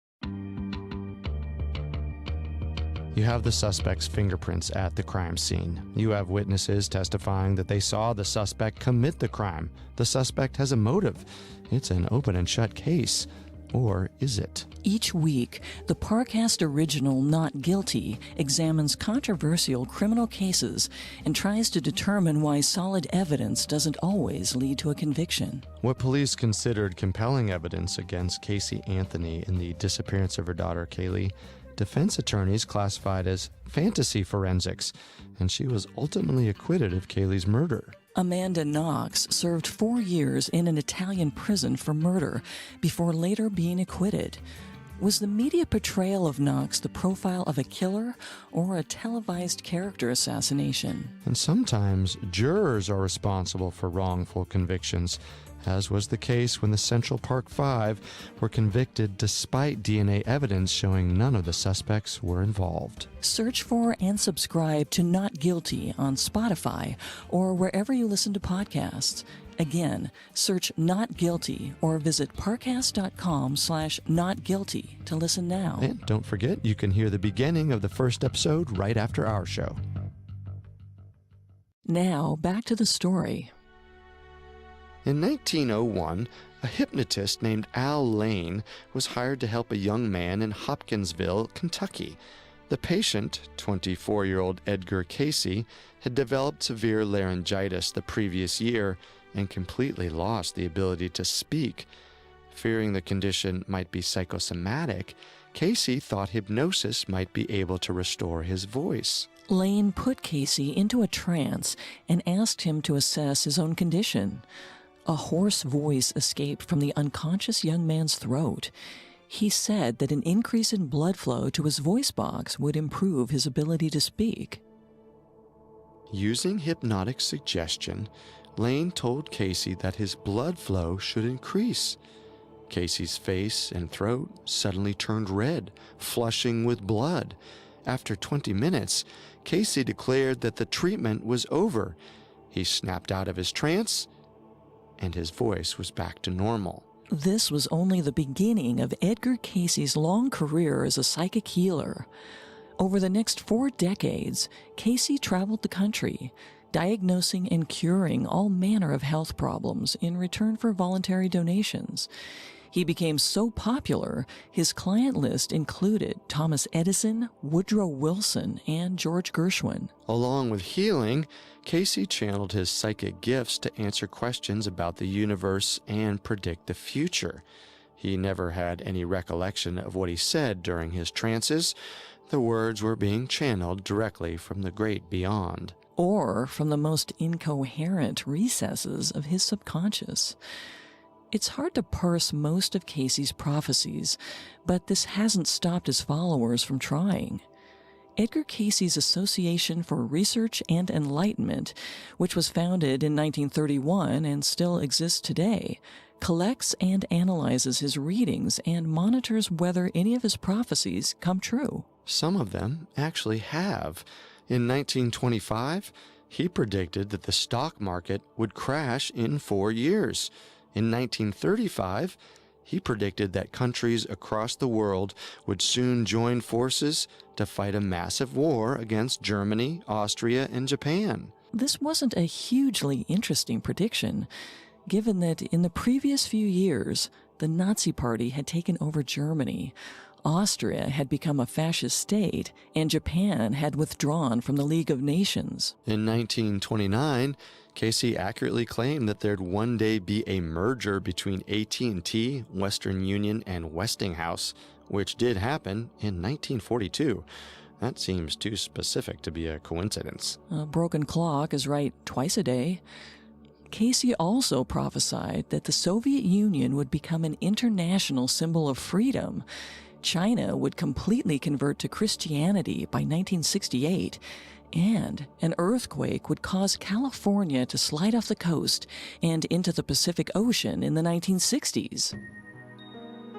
You have the suspect's fingerprints at the crime scene. You have witnesses testifying that they saw the suspect commit the crime. The suspect has a motive. It's an open and shut case. Or is it? Each week, the Parcast original Not Guilty examines controversial criminal cases and tries to determine why solid evidence doesn't always lead to a conviction. What police considered compelling evidence against Casey Anthony in the disappearance of her daughter Kaylee, defense attorneys classified as fantasy forensics, and she was ultimately acquitted of Kaylee's murder. Amanda Knox served 4 years in an Italian prison for murder before later being acquitted. Was the media portrayal of Knox the profile of a killer or a televised character assassination? And sometimes jurors are responsible for wrongful convictions, as was the case when the Central Park Five were convicted despite DNA evidence showing none of the suspects were involved. Search for and subscribe to Not Guilty on Spotify or wherever you listen to podcasts. Again, search Not Guilty or visit parcast.com/notguilty to listen now. And don't forget, you can hear the beginning of the first episode right after our show. Now, back to the story. In 1901, a hypnotist named Al Lane was hired to help a young man in Hopkinsville, Kentucky. The patient, 24-year-old Edgar Casey, had developed severe laryngitis the previous year and completely lost the ability to speak. Fearing the condition might be psychosomatic, Casey thought hypnosis might be able to restore his voice. Lane put Casey into a trance and asked him to assess his own condition. A hoarse voice escaped from the unconscious young man's throat. He said that an increase in blood flow to his voice box would improve his ability to speak. Using hypnotic suggestion, Lane told Casey that his blood flow should increase. Casey's face and throat suddenly turned red, flushing with blood. After 20 minutes, Casey declared that the treatment was over. He snapped out of his trance, and his voice was back to normal. This was only the beginning of Edgar Casey's long career as a psychic healer. Over the next 4 decades, Casey traveled the country, diagnosing and curing all manner of health problems in return for voluntary donations. He became so popular, his client list included Thomas Edison, Woodrow Wilson, and George Gershwin. Along with healing, Casey channeled his psychic gifts to answer questions about the universe and predict the future. He never had any recollection of what he said during his trances. The words were being channeled directly from the great beyond. Or from the most incoherent recesses of his subconscious. It's hard to parse most of Casey's prophecies, but this hasn't stopped his followers from trying. Edgar Casey's Association for Research and Enlightenment, which was founded in 1931 and still exists today, collects and analyzes his readings and monitors whether any of his prophecies come true. Some of them actually have. In 1925, he predicted that the stock market would crash in 4 years. In 1935, he predicted that countries across the world would soon join forces to fight a massive war against Germany, Austria, and Japan. This wasn't a hugely interesting prediction, given that in the previous few years, the Nazi Party had taken over Germany, Austria had become a fascist state, and Japan had withdrawn from the League of Nations. In 1929, Casey accurately claimed that there'd one day be a merger between AT&T, Western Union, and Westinghouse, which did happen in 1942. That seems too specific to be a coincidence. A broken clock is right twice a day. Casey also prophesied that the Soviet Union would become an international symbol of freedom. China would completely convert to Christianity by 1968, and an earthquake would cause California to slide off the coast and into the Pacific Ocean in the 1960s.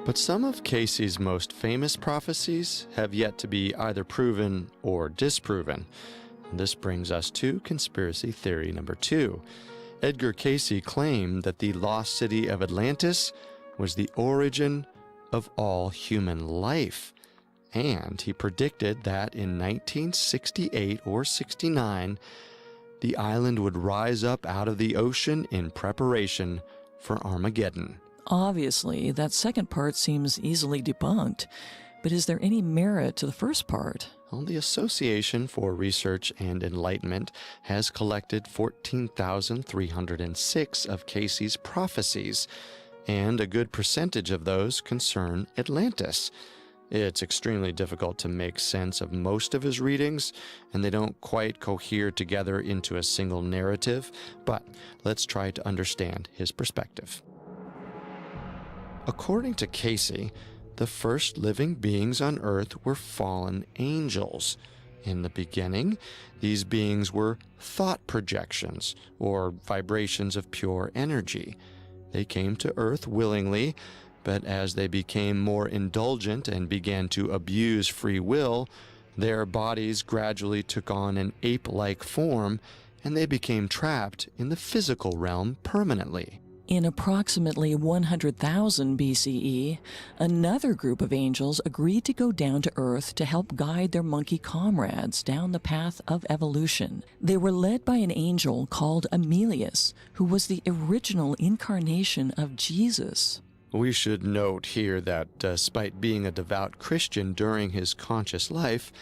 But some of Casey's most famous prophecies have yet to be either proven or disproven. This brings us to conspiracy theory number 2. Edgar Casey claimed that the lost city of Atlantis was the origin of all human life, and he predicted that in 1968 or 69, the island would rise up out of the ocean in preparation for Armageddon. Obviously, that second part seems easily debunked, but is there any merit to the first part? Well, the Association for Research and Enlightenment has collected 14,306 of Casey's prophecies, and a good percentage of those concern Atlantis. It's extremely difficult to make sense of most of his readings, and they don't quite cohere together into a single narrative, but let's try to understand his perspective. According to Casey, the first living beings on Earth were fallen angels. In the beginning, these beings were thought projections, or vibrations of pure energy. They came to Earth willingly, but as they became more indulgent and began to abuse free will, their bodies gradually took on an ape-like form, and they became trapped in the physical realm permanently. In approximately 100,000 BCE, another group of angels agreed to go down to Earth to help guide their monkey comrades down the path of evolution. They were led by an angel called Emilius, who was the original incarnation of Jesus. We should note here that despite being a devout Christian during his conscious life,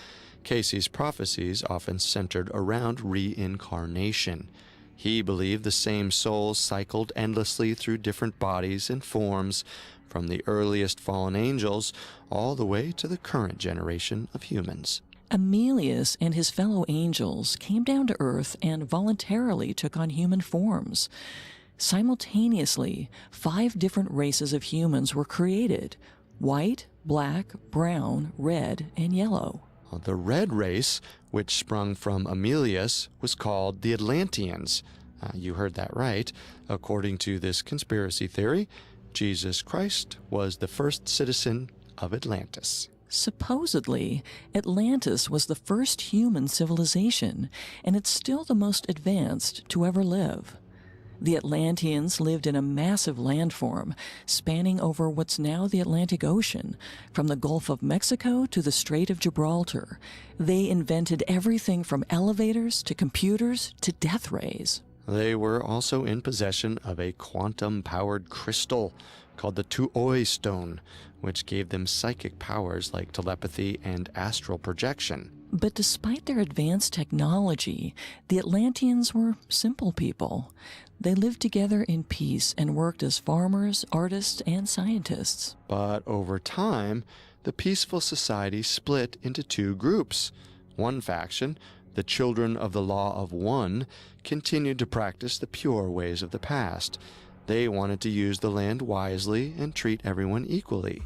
Casey's prophecies often centered around reincarnation. He believed the same souls cycled endlessly through different bodies and forms, from the earliest fallen angels all the way to the current generation of humans. Emilius and his fellow angels came down to Earth and voluntarily took on human forms. Simultaneously, 5 different races of humans were created: white, black, brown, red, and yellow. The red race, which sprung from Emilius, was called the Atlanteans. You heard that right. According to this conspiracy theory, Jesus Christ was the first citizen of Atlantis. Supposedly, Atlantis was the first human civilization, and it's still the most advanced to ever live. The Atlanteans lived in a massive landform spanning over what's now the Atlantic Ocean, from the Gulf of Mexico to the Strait of Gibraltar. They invented everything from elevators to computers to death rays. They were also in possession of a quantum-powered crystal called the Tuoi Stone, which gave them psychic powers like telepathy and astral projection. But despite their advanced technology, the Atlanteans were simple people. They lived together in peace and worked as farmers, artists, and scientists. But over time, the peaceful society split into two groups. One faction, the Children of the Law of One, continued to practice the pure ways of the past. They wanted to use the land wisely and treat everyone equally.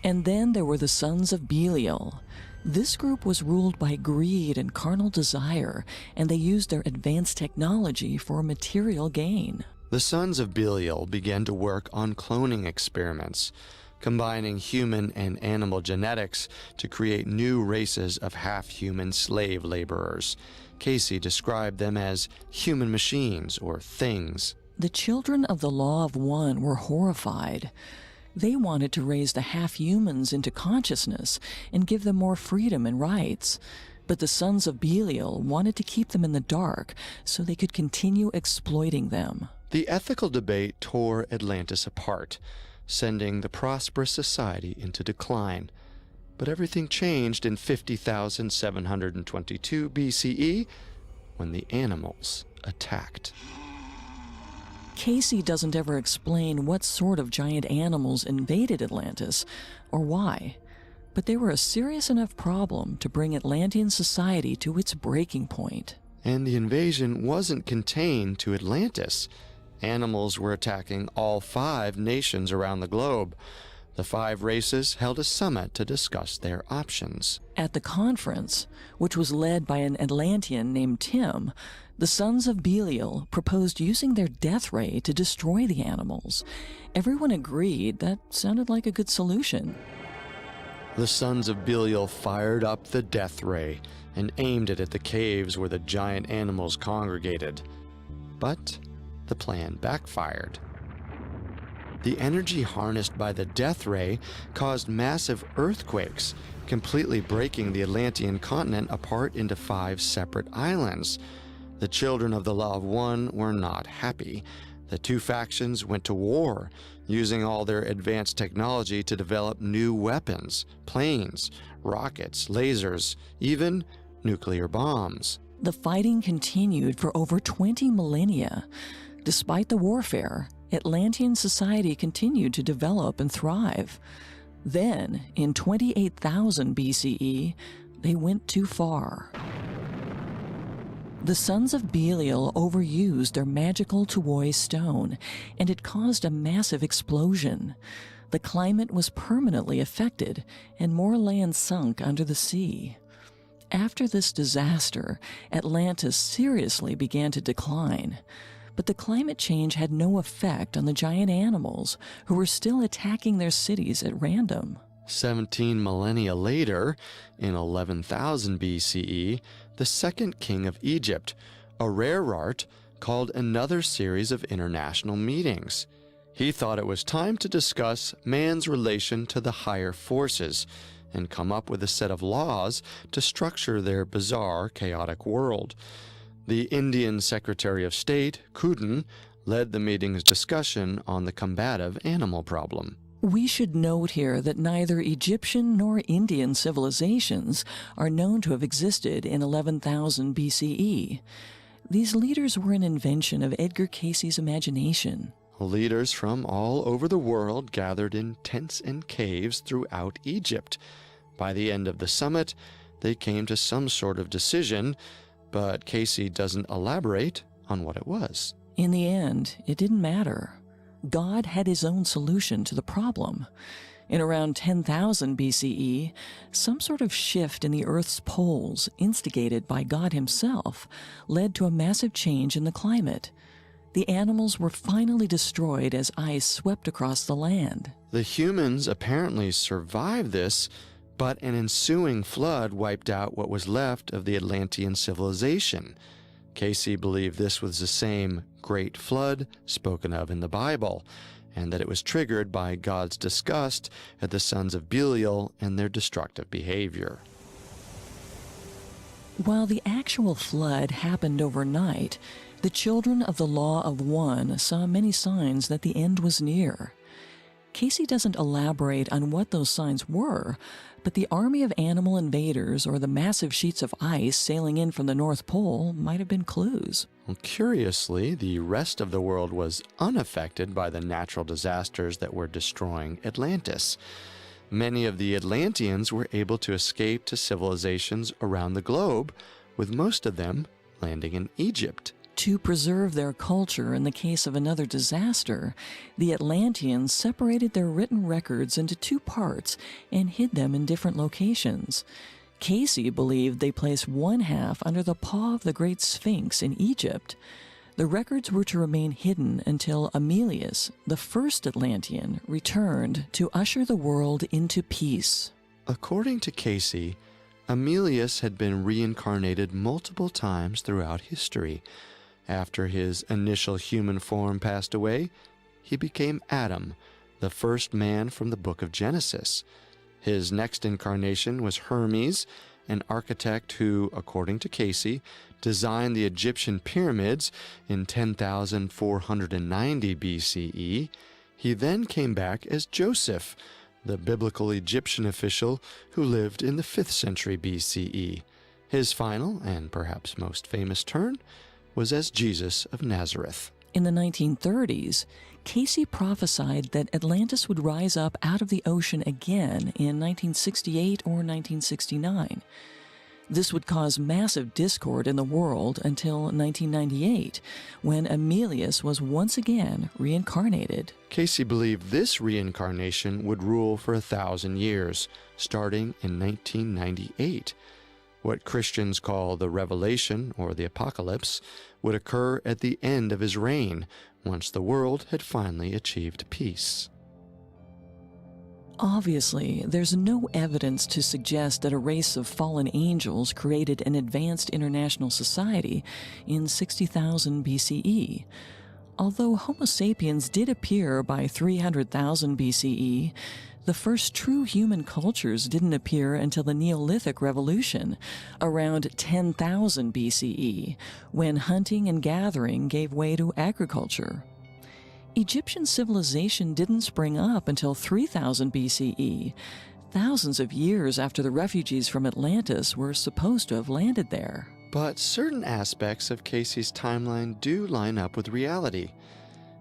And then there were the Sons of Belial. This group was ruled by greed and carnal desire, and they used their advanced technology for material gain. The Sons of Belial began to work on cloning experiments, combining human and animal genetics to create new races of half-human slave laborers. Casey described them as human machines or things. The Children of the Law of One were horrified. They wanted to raise the half-humans into consciousness and give them more freedom and rights. But the Sons of Belial wanted to keep them in the dark so they could continue exploiting them. The ethical debate tore Atlantis apart, sending the prosperous society into decline. But everything changed in 50,722 BCE when the animals attacked. Casey doesn't ever explain what sort of giant animals invaded Atlantis or why, but they were a serious enough problem to bring Atlantean society to its breaking point. And the invasion wasn't contained to Atlantis. Animals were attacking all 5 nations around the globe. The 5 races held a summit to discuss their options. At the conference, which was led by an Atlantean named Tim, the Sons of Belial proposed using their death ray to destroy the animals. Everyone agreed that sounded like a good solution. The Sons of Belial fired up the death ray and aimed it at the caves where the giant animals congregated. But the plan backfired. The energy harnessed by the death ray caused massive earthquakes, completely breaking the Atlantean continent apart into 5 separate islands. The Children of the Law of One were not happy. The 2 factions went to war, using all their advanced technology to develop new weapons, planes, rockets, lasers, even nuclear bombs. The fighting continued for over 20 millennia. Despite the warfare, Atlantean society continued to develop and thrive. Then, in 28,000 BCE, they went too far. The Sons of Belial overused their magical Tuoi stone, and it caused a massive explosion. The climate was permanently affected, and more land sunk under the sea. After this disaster, Atlantis seriously began to decline. But the climate change had no effect on the giant animals, who were still attacking their cities at random. 17 millennia later, in 11,000 BCE, the second king of Egypt, Arerart, called another series of international meetings. He thought it was time to discuss man's relation to the higher forces and come up with a set of laws to structure their bizarre, chaotic world. The Indian Secretary of State, Kudin, led the meeting's discussion on the combative animal problem. We should note here that neither Egyptian nor Indian civilizations are known to have existed in 11,000 BCE. These leaders were an invention of Edgar Cayce's imagination. Leaders from all over the world gathered in tents and caves throughout Egypt. By the end of the summit, they came to some sort of decision, but Cayce doesn't elaborate on what it was. In the end, it didn't matter. God had his own solution to the problem. In around 10,000 BCE, some sort of shift in the Earth's poles, instigated by God himself, led to a massive change in the climate. The animals were finally destroyed as ice swept across the land. The humans apparently survived this, but an ensuing flood wiped out what was left of the Atlantean civilization. Casey believed this was the same great flood spoken of in the Bible, and that it was triggered by God's disgust at the sons of Belial and their destructive behavior. While the actual flood happened overnight, the children of the Law of One saw many signs that the end was near. Casey doesn't elaborate on what those signs were, but the army of animal invaders or the massive sheets of ice sailing in from the North Pole might have been clues. Well, curiously, the rest of the world was unaffected by the natural disasters that were destroying Atlantis. Many of the Atlanteans were able to escape to civilizations around the globe, with most of them landing in Egypt. To preserve their culture in the case of another disaster, the Atlanteans separated their written records into two parts and hid them in different locations. Casey believed they placed one half under the paw of the Great Sphinx in Egypt. The records were to remain hidden until Amelius, the first Atlantean, returned to usher the world into peace. According to Casey, Amelius had been reincarnated multiple times throughout history. After his initial human form passed away, he became Adam, the first man from the book of Genesis. His next incarnation was Hermes, an architect who, according to Casey, designed the Egyptian pyramids in 10,490 BCE. He then came back as Joseph, the biblical Egyptian official who lived in the 5th century BCE. His final, and perhaps most famous turn, was as Jesus of Nazareth. In the 1930s, Casey prophesied that Atlantis would rise up out of the ocean again in 1968 or 1969. This would cause massive discord in the world until 1998, when Amelius was once again reincarnated. Casey believed this reincarnation would rule for 1,000 years, starting in 1998. What Christians call the Revelation, or the Apocalypse, would occur at the end of his reign, once the world had finally achieved peace. Obviously, there's no evidence to suggest that a race of fallen angels created an advanced international society in 60,000 BCE. Although Homo sapiens did appear by 300,000 BCE, the first true human cultures didn't appear until the Neolithic Revolution, around 10,000 BCE, when hunting and gathering gave way to agriculture. Egyptian civilization didn't spring up until 3000 BCE, thousands of years after the refugees from Atlantis were supposed to have landed there. But certain aspects of Casey's timeline do line up with reality.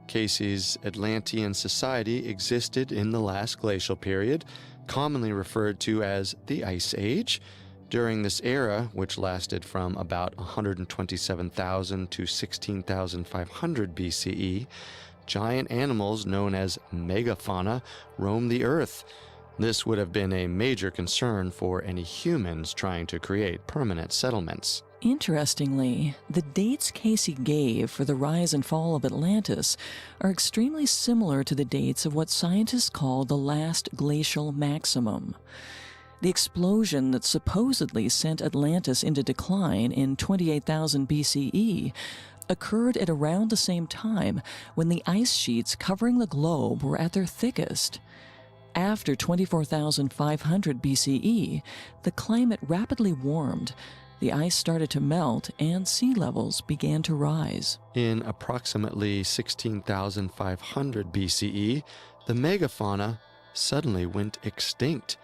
Casey's Atlantean society existed in the last glacial period, commonly referred to as the Ice Age. During this era, which lasted from about 127,000 to 16,500 BCE, giant animals known as megafauna roamed the Earth. This would have been a major concern for any humans trying to create permanent settlements. Interestingly, the dates Casey gave for the rise and fall of Atlantis are extremely similar to the dates of what scientists call the last glacial maximum. The explosion that supposedly sent Atlantis into decline in 28,000 BCE occurred at around the same time when the ice sheets covering the globe were at their thickest. After 24,500 BCE, the climate rapidly warmed. The ice started to melt and sea levels began to rise. In approximately 16,500 BCE, the megafauna suddenly went extinct.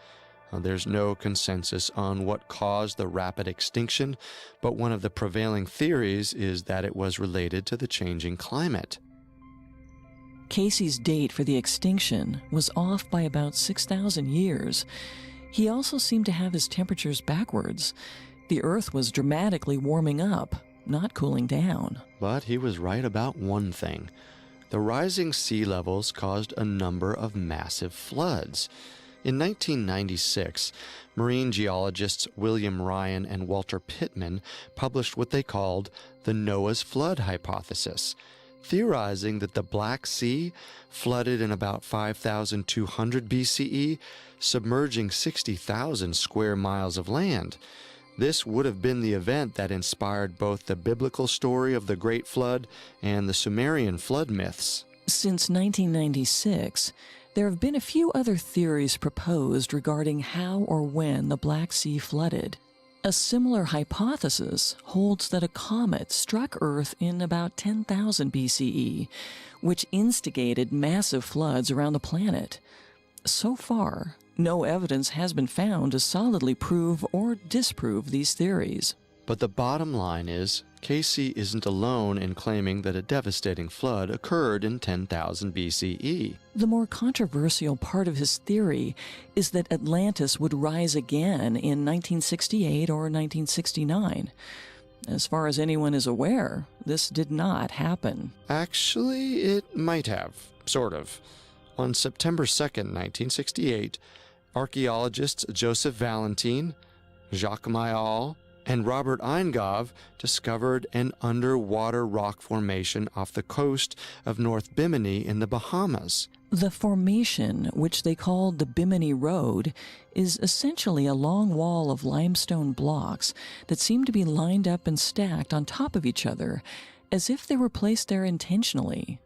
There's no consensus on what caused the rapid extinction, but one of the prevailing theories is that it was related to the changing climate. Casey's date for the extinction was off by about 6,000 years. He also seemed to have his temperatures backwards. The Earth was dramatically warming up, not cooling down. But he was right about one thing. The rising sea levels caused a number of massive floods. In 1996, marine geologists William Ryan and Walter Pittman published what they called the Noah's Flood hypothesis, theorizing that the Black Sea flooded in about 5,200 BCE, submerging 60,000 square miles of land. This would have been the event that inspired both the biblical story of the Great Flood and the Sumerian flood myths. Since 1996, there have been a few other theories proposed regarding how or when the Black Sea flooded. A similar hypothesis holds that a comet struck Earth in about 10,000 BCE, which instigated massive floods around the planet. So far, no evidence has been found to solidly prove or disprove these theories. But the bottom line is, Casey isn't alone in claiming that a devastating flood occurred in 10,000 BCE. The more controversial part of his theory is that Atlantis would rise again in 1968 or 1969. As far as anyone is aware, this did not happen. Actually, it might have, sort of. On September 2nd, 1968, archaeologists Joseph Valentin, Jacques Mayol, and Robert Eingov discovered an underwater rock formation off the coast of North Bimini in the Bahamas. The formation, which they called the Bimini Road, is essentially a long wall of limestone blocks that seem to be lined up and stacked on top of each other, as if they were placed there intentionally.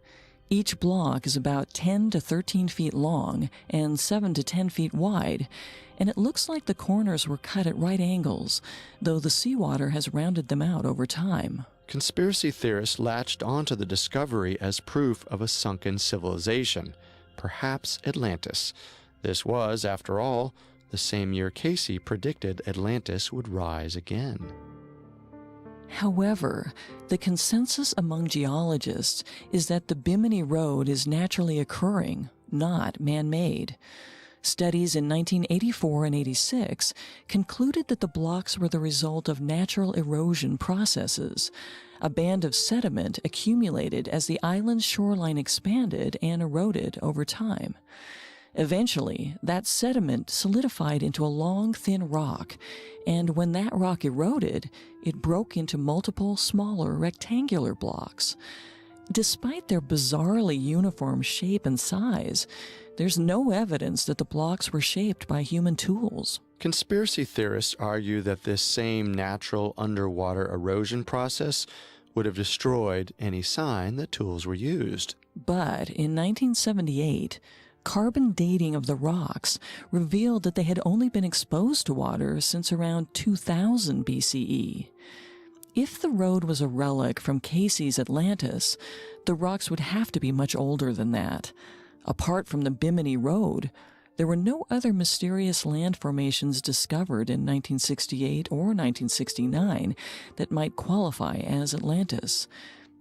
Each block is about 10 to 13 feet long and 7 to 10 feet wide, and it looks like the corners were cut at right angles, though the seawater has rounded them out over time. Conspiracy theorists latched onto the discovery as proof of a sunken civilization, perhaps Atlantis. This was, after all, the same year Casey predicted Atlantis would rise again. However, the consensus among geologists is that the Bimini Road is naturally occurring, not man-made. Studies in 1984 and 86 concluded that the blocks were the result of natural erosion processes. A band of sediment accumulated as the island's shoreline expanded and eroded over time. Eventually, that sediment solidified into a long, thin rock, and when that rock eroded, it broke into multiple smaller rectangular blocks. Despite their bizarrely uniform shape and size, there's no evidence that the blocks were shaped by human tools. Conspiracy theorists argue that this same natural underwater erosion process would have destroyed any sign that tools were used. But in 1978, carbon dating of the rocks revealed that they had only been exposed to water since around 2000 BCE. If the road was a relic from Casey's Atlantis, the rocks would have to be much older than that. Apart from the Bimini Road, there were no other mysterious land formations discovered in 1968 or 1969 that might qualify as Atlantis.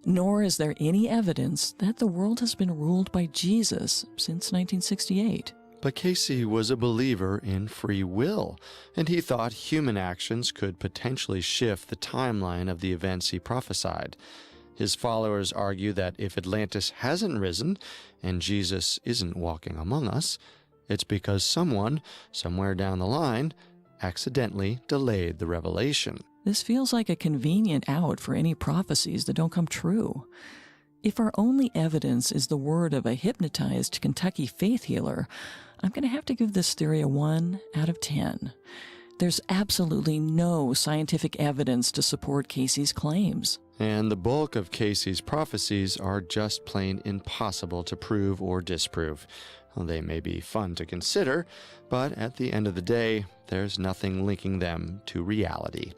Nor is there any evidence that the world has been ruled by Jesus since 1968. But Casey was a believer in free will, and he thought human actions could potentially shift the timeline of the events he prophesied. His followers argue that if Atlantis hasn't risen, and Jesus isn't walking among us, it's because someone, somewhere down the line, accidentally delayed the revelation. This feels like a convenient out for any prophecies that don't come true. If our only evidence is the word of a hypnotized Kentucky faith healer, I'm going to have to give this theory a 1 out of 10. There's absolutely no scientific evidence to support Casey's claims. And the bulk of Casey's prophecies are just plain impossible to prove or disprove. Well, they may be fun to consider, but at the end of the day, there's nothing linking them to reality.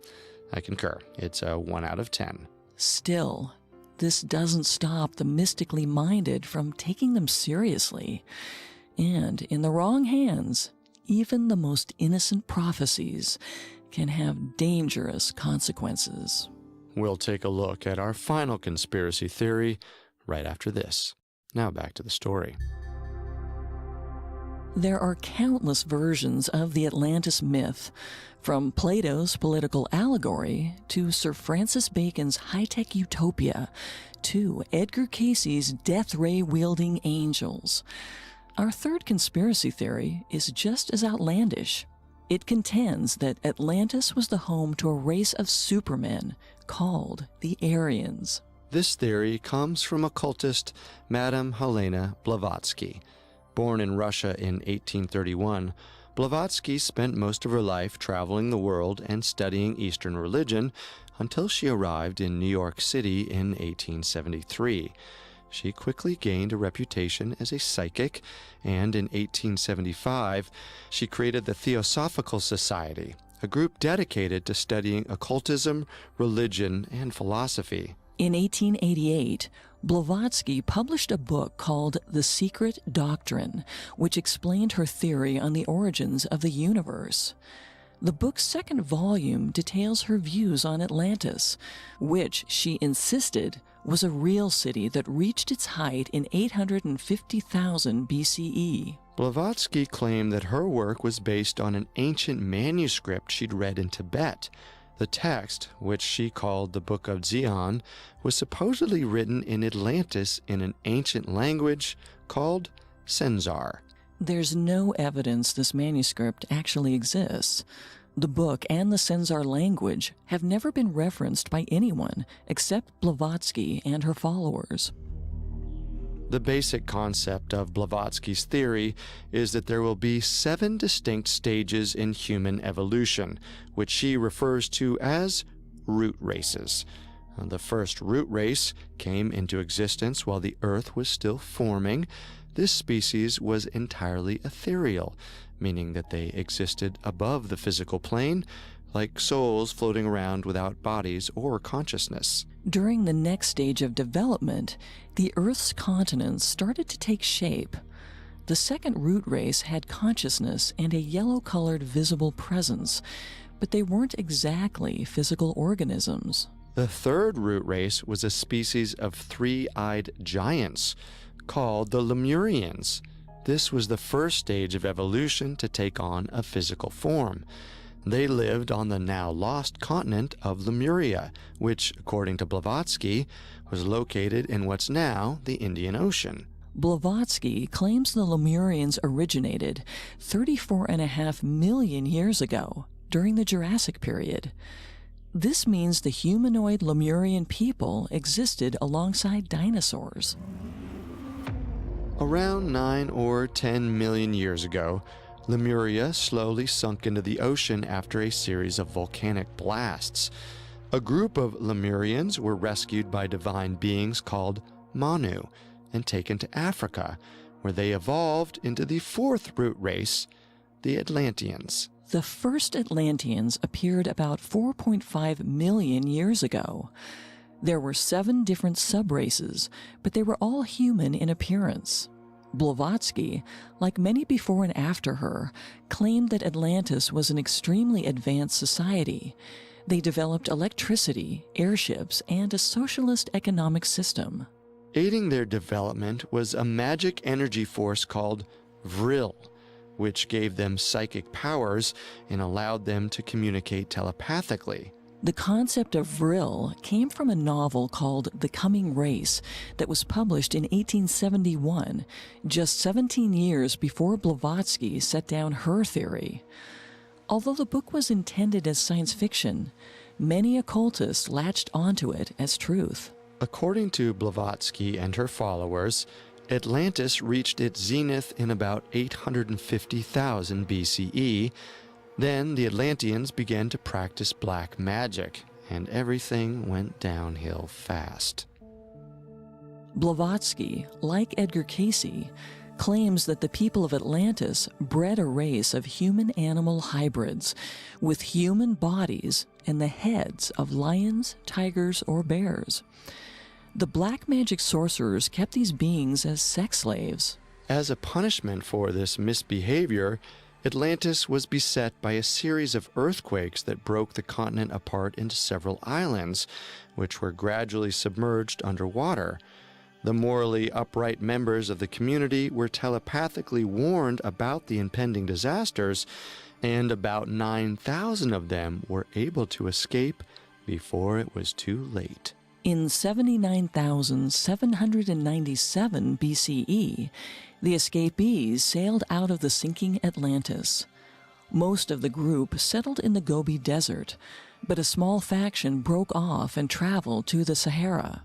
I concur. It's a 1 out of 10. Still, this doesn't stop the mystically minded from taking them seriously. And in the wrong hands, even the most innocent prophecies can have dangerous consequences. We'll take a look at our final conspiracy theory right after this. Now back to the story. There are countless versions of the Atlantis myth, from Plato's political allegory to Sir Francis Bacon's high-tech utopia to Edgar Casey's death ray-wielding angels. Our third conspiracy theory is just as outlandish. It contends that Atlantis was the home to a race of supermen called the Aryans. This theory comes from occultist Madame Helena Blavatsky. Born in Russia in 1831, Blavatsky spent most of her life traveling the world and studying Eastern religion until she arrived in New York City in 1873. She quickly gained a reputation as a psychic, and in 1875, she created the Theosophical Society, a group dedicated to studying occultism, religion, and philosophy. In 1888, Blavatsky published a book called The Secret Doctrine, which explained her theory on the origins of the universe. The book's second volume details her views on Atlantis, which, she insisted, was a real city that reached its height in 850,000 BCE. Blavatsky claimed that her work was based on an ancient manuscript she'd read in Tibet. The text, which she called the Book of Xian, was supposedly written in Atlantis in an ancient language called Senzar. There's no evidence this manuscript actually exists. The book and the Senzar language have never been referenced by anyone except Blavatsky and her followers. The basic concept of Blavatsky's theory is that there will be 7 distinct stages in human evolution, which she refers to as root races. The first root race came into existence while the Earth was still forming. This species was entirely ethereal, meaning that they existed above the physical plane, like souls floating around without bodies or consciousness. During the next stage of development, the Earth's continents started to take shape. The second root race had consciousness and a yellow-colored visible presence, but they weren't exactly physical organisms. The third root race was a species of 3-eyed giants called the Lemurians. This was the first stage of evolution to take on a physical form. They lived on the now lost continent of Lemuria, which, according to Blavatsky, was located in what's now the Indian Ocean. Blavatsky claims the Lemurians originated 34.5 million years ago, during the Jurassic period. This means the humanoid Lemurian people existed alongside dinosaurs. Around 9 or 10 million years ago, Lemuria slowly sunk into the ocean after a series of volcanic blasts. A group of Lemurians were rescued by divine beings called Manu and taken to Africa, where they evolved into the fourth root race, the Atlanteans. The first Atlanteans appeared about 4.5 million years ago. There were 7 different subraces, but they were all human in appearance. Blavatsky, like many before and after her, claimed that Atlantis was an extremely advanced society. They developed electricity, airships, and a socialist economic system. Aiding their development was a magic energy force called Vril, which gave them psychic powers and allowed them to communicate telepathically. The concept of Vril came from a novel called The Coming Race that was published in 1871, just 17 years before Blavatsky set down her theory. Although the book was intended as science fiction, many occultists latched onto it as truth. According to Blavatsky and her followers, Atlantis reached its zenith in about 850,000 BCE. Then the Atlanteans began to practice black magic, and everything went downhill fast. Blavatsky, like Edgar Cayce, claims that the people of Atlantis bred a race of human-animal hybrids with human bodies and the heads of lions, tigers, or bears. The black magic sorcerers kept these beings as sex slaves. As a punishment for this misbehavior, Atlantis was beset by a series of earthquakes that broke the continent apart into several islands, which were gradually submerged underwater. The morally upright members of the community were telepathically warned about the impending disasters, and about 9,000 of them were able to escape before it was too late. In 79,797 BCE, the escapees sailed out of the sinking Atlantis. Most of the group settled in the Gobi Desert, but a small faction broke off and traveled to the Sahara.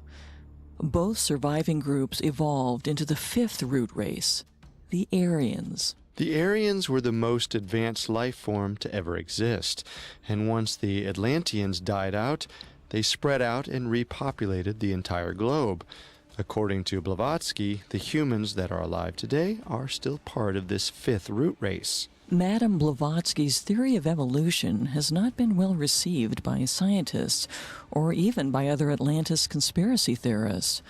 Both surviving groups evolved into the fifth root race, the Aryans. The Aryans were the most advanced life form to ever exist, and once the Atlanteans died out, they spread out and repopulated the entire globe. According to Blavatsky, the humans that are alive today are still part of this fifth root race. Madame Blavatsky's theory of evolution has not been well received by scientists or even by other Atlantis conspiracy theorists,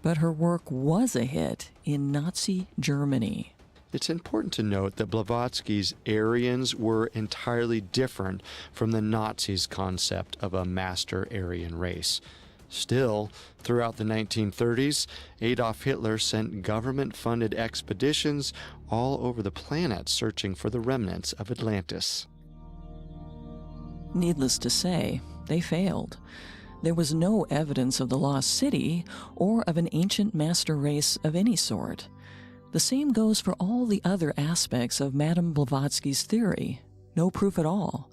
but her work was a hit in Nazi Germany. It's important to note that Blavatsky's Aryans were entirely different from the Nazis' concept of a master Aryan race. Still, throughout the 1930s, Adolf Hitler sent government-funded expeditions all over the planet searching for the remnants of Atlantis. Needless to say, they failed. There was no evidence of the lost city or of an ancient master race of any sort. The same goes for all the other aspects of Madame Blavatsky's theory. No proof at all.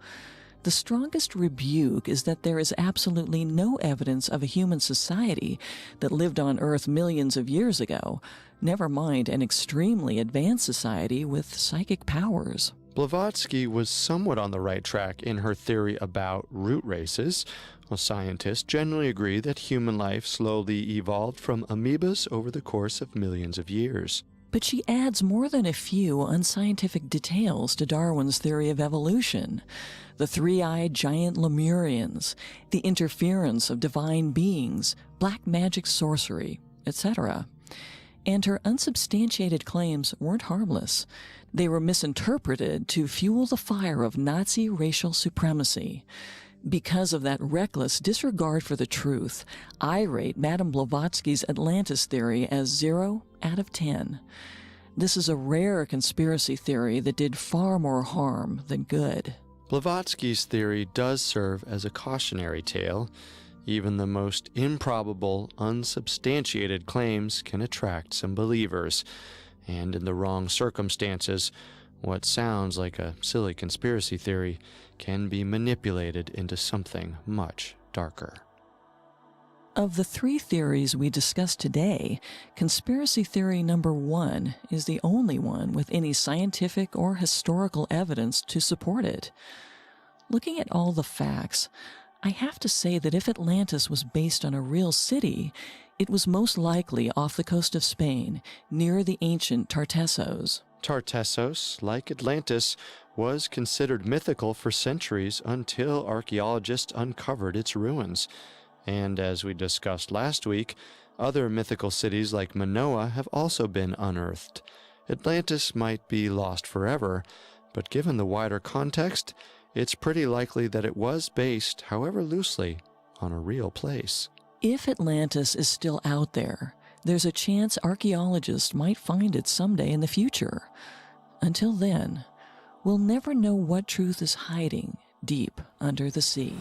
The strongest rebuke is that there is absolutely no evidence of a human society that lived on Earth millions of years ago, never mind an extremely advanced society with psychic powers. Blavatsky was somewhat on the right track in her theory about root races. Well, scientists generally agree that human life slowly evolved from amoebas over the course of millions of years. But she adds more than a few unscientific details to Darwin's theory of evolution. The three-eyed giant Lemurians, the interference of divine beings, black magic sorcery, etc. And her unsubstantiated claims weren't harmless. They were misinterpreted to fuel the fire of Nazi racial supremacy. Because of that reckless disregard for the truth, I rate Madame Blavatsky's Atlantis theory as 0 out of 10. This is a rare conspiracy theory that did far more harm than good. Blavatsky's theory does serve as a cautionary tale. Even the most improbable, unsubstantiated claims can attract some believers, and in the wrong circumstances, what sounds like a silly conspiracy theory can be manipulated into something much darker. Of the three theories we discussed today, conspiracy theory number 1 is the only one with any scientific or historical evidence to support it. Looking at all the facts, I have to say that if Atlantis was based on a real city, it was most likely off the coast of Spain, near the ancient Tartessos. Tartessos, like Atlantis, was considered mythical for centuries until archaeologists uncovered its ruins. And as we discussed last week, other mythical cities like Manoa have also been unearthed. Atlantis might be lost forever, but given the wider context, it's pretty likely that it was based, however loosely, on a real place. If Atlantis is still out there, there's a chance archaeologists might find it someday in the future. Until then, we'll never know what truth is hiding deep under the sea.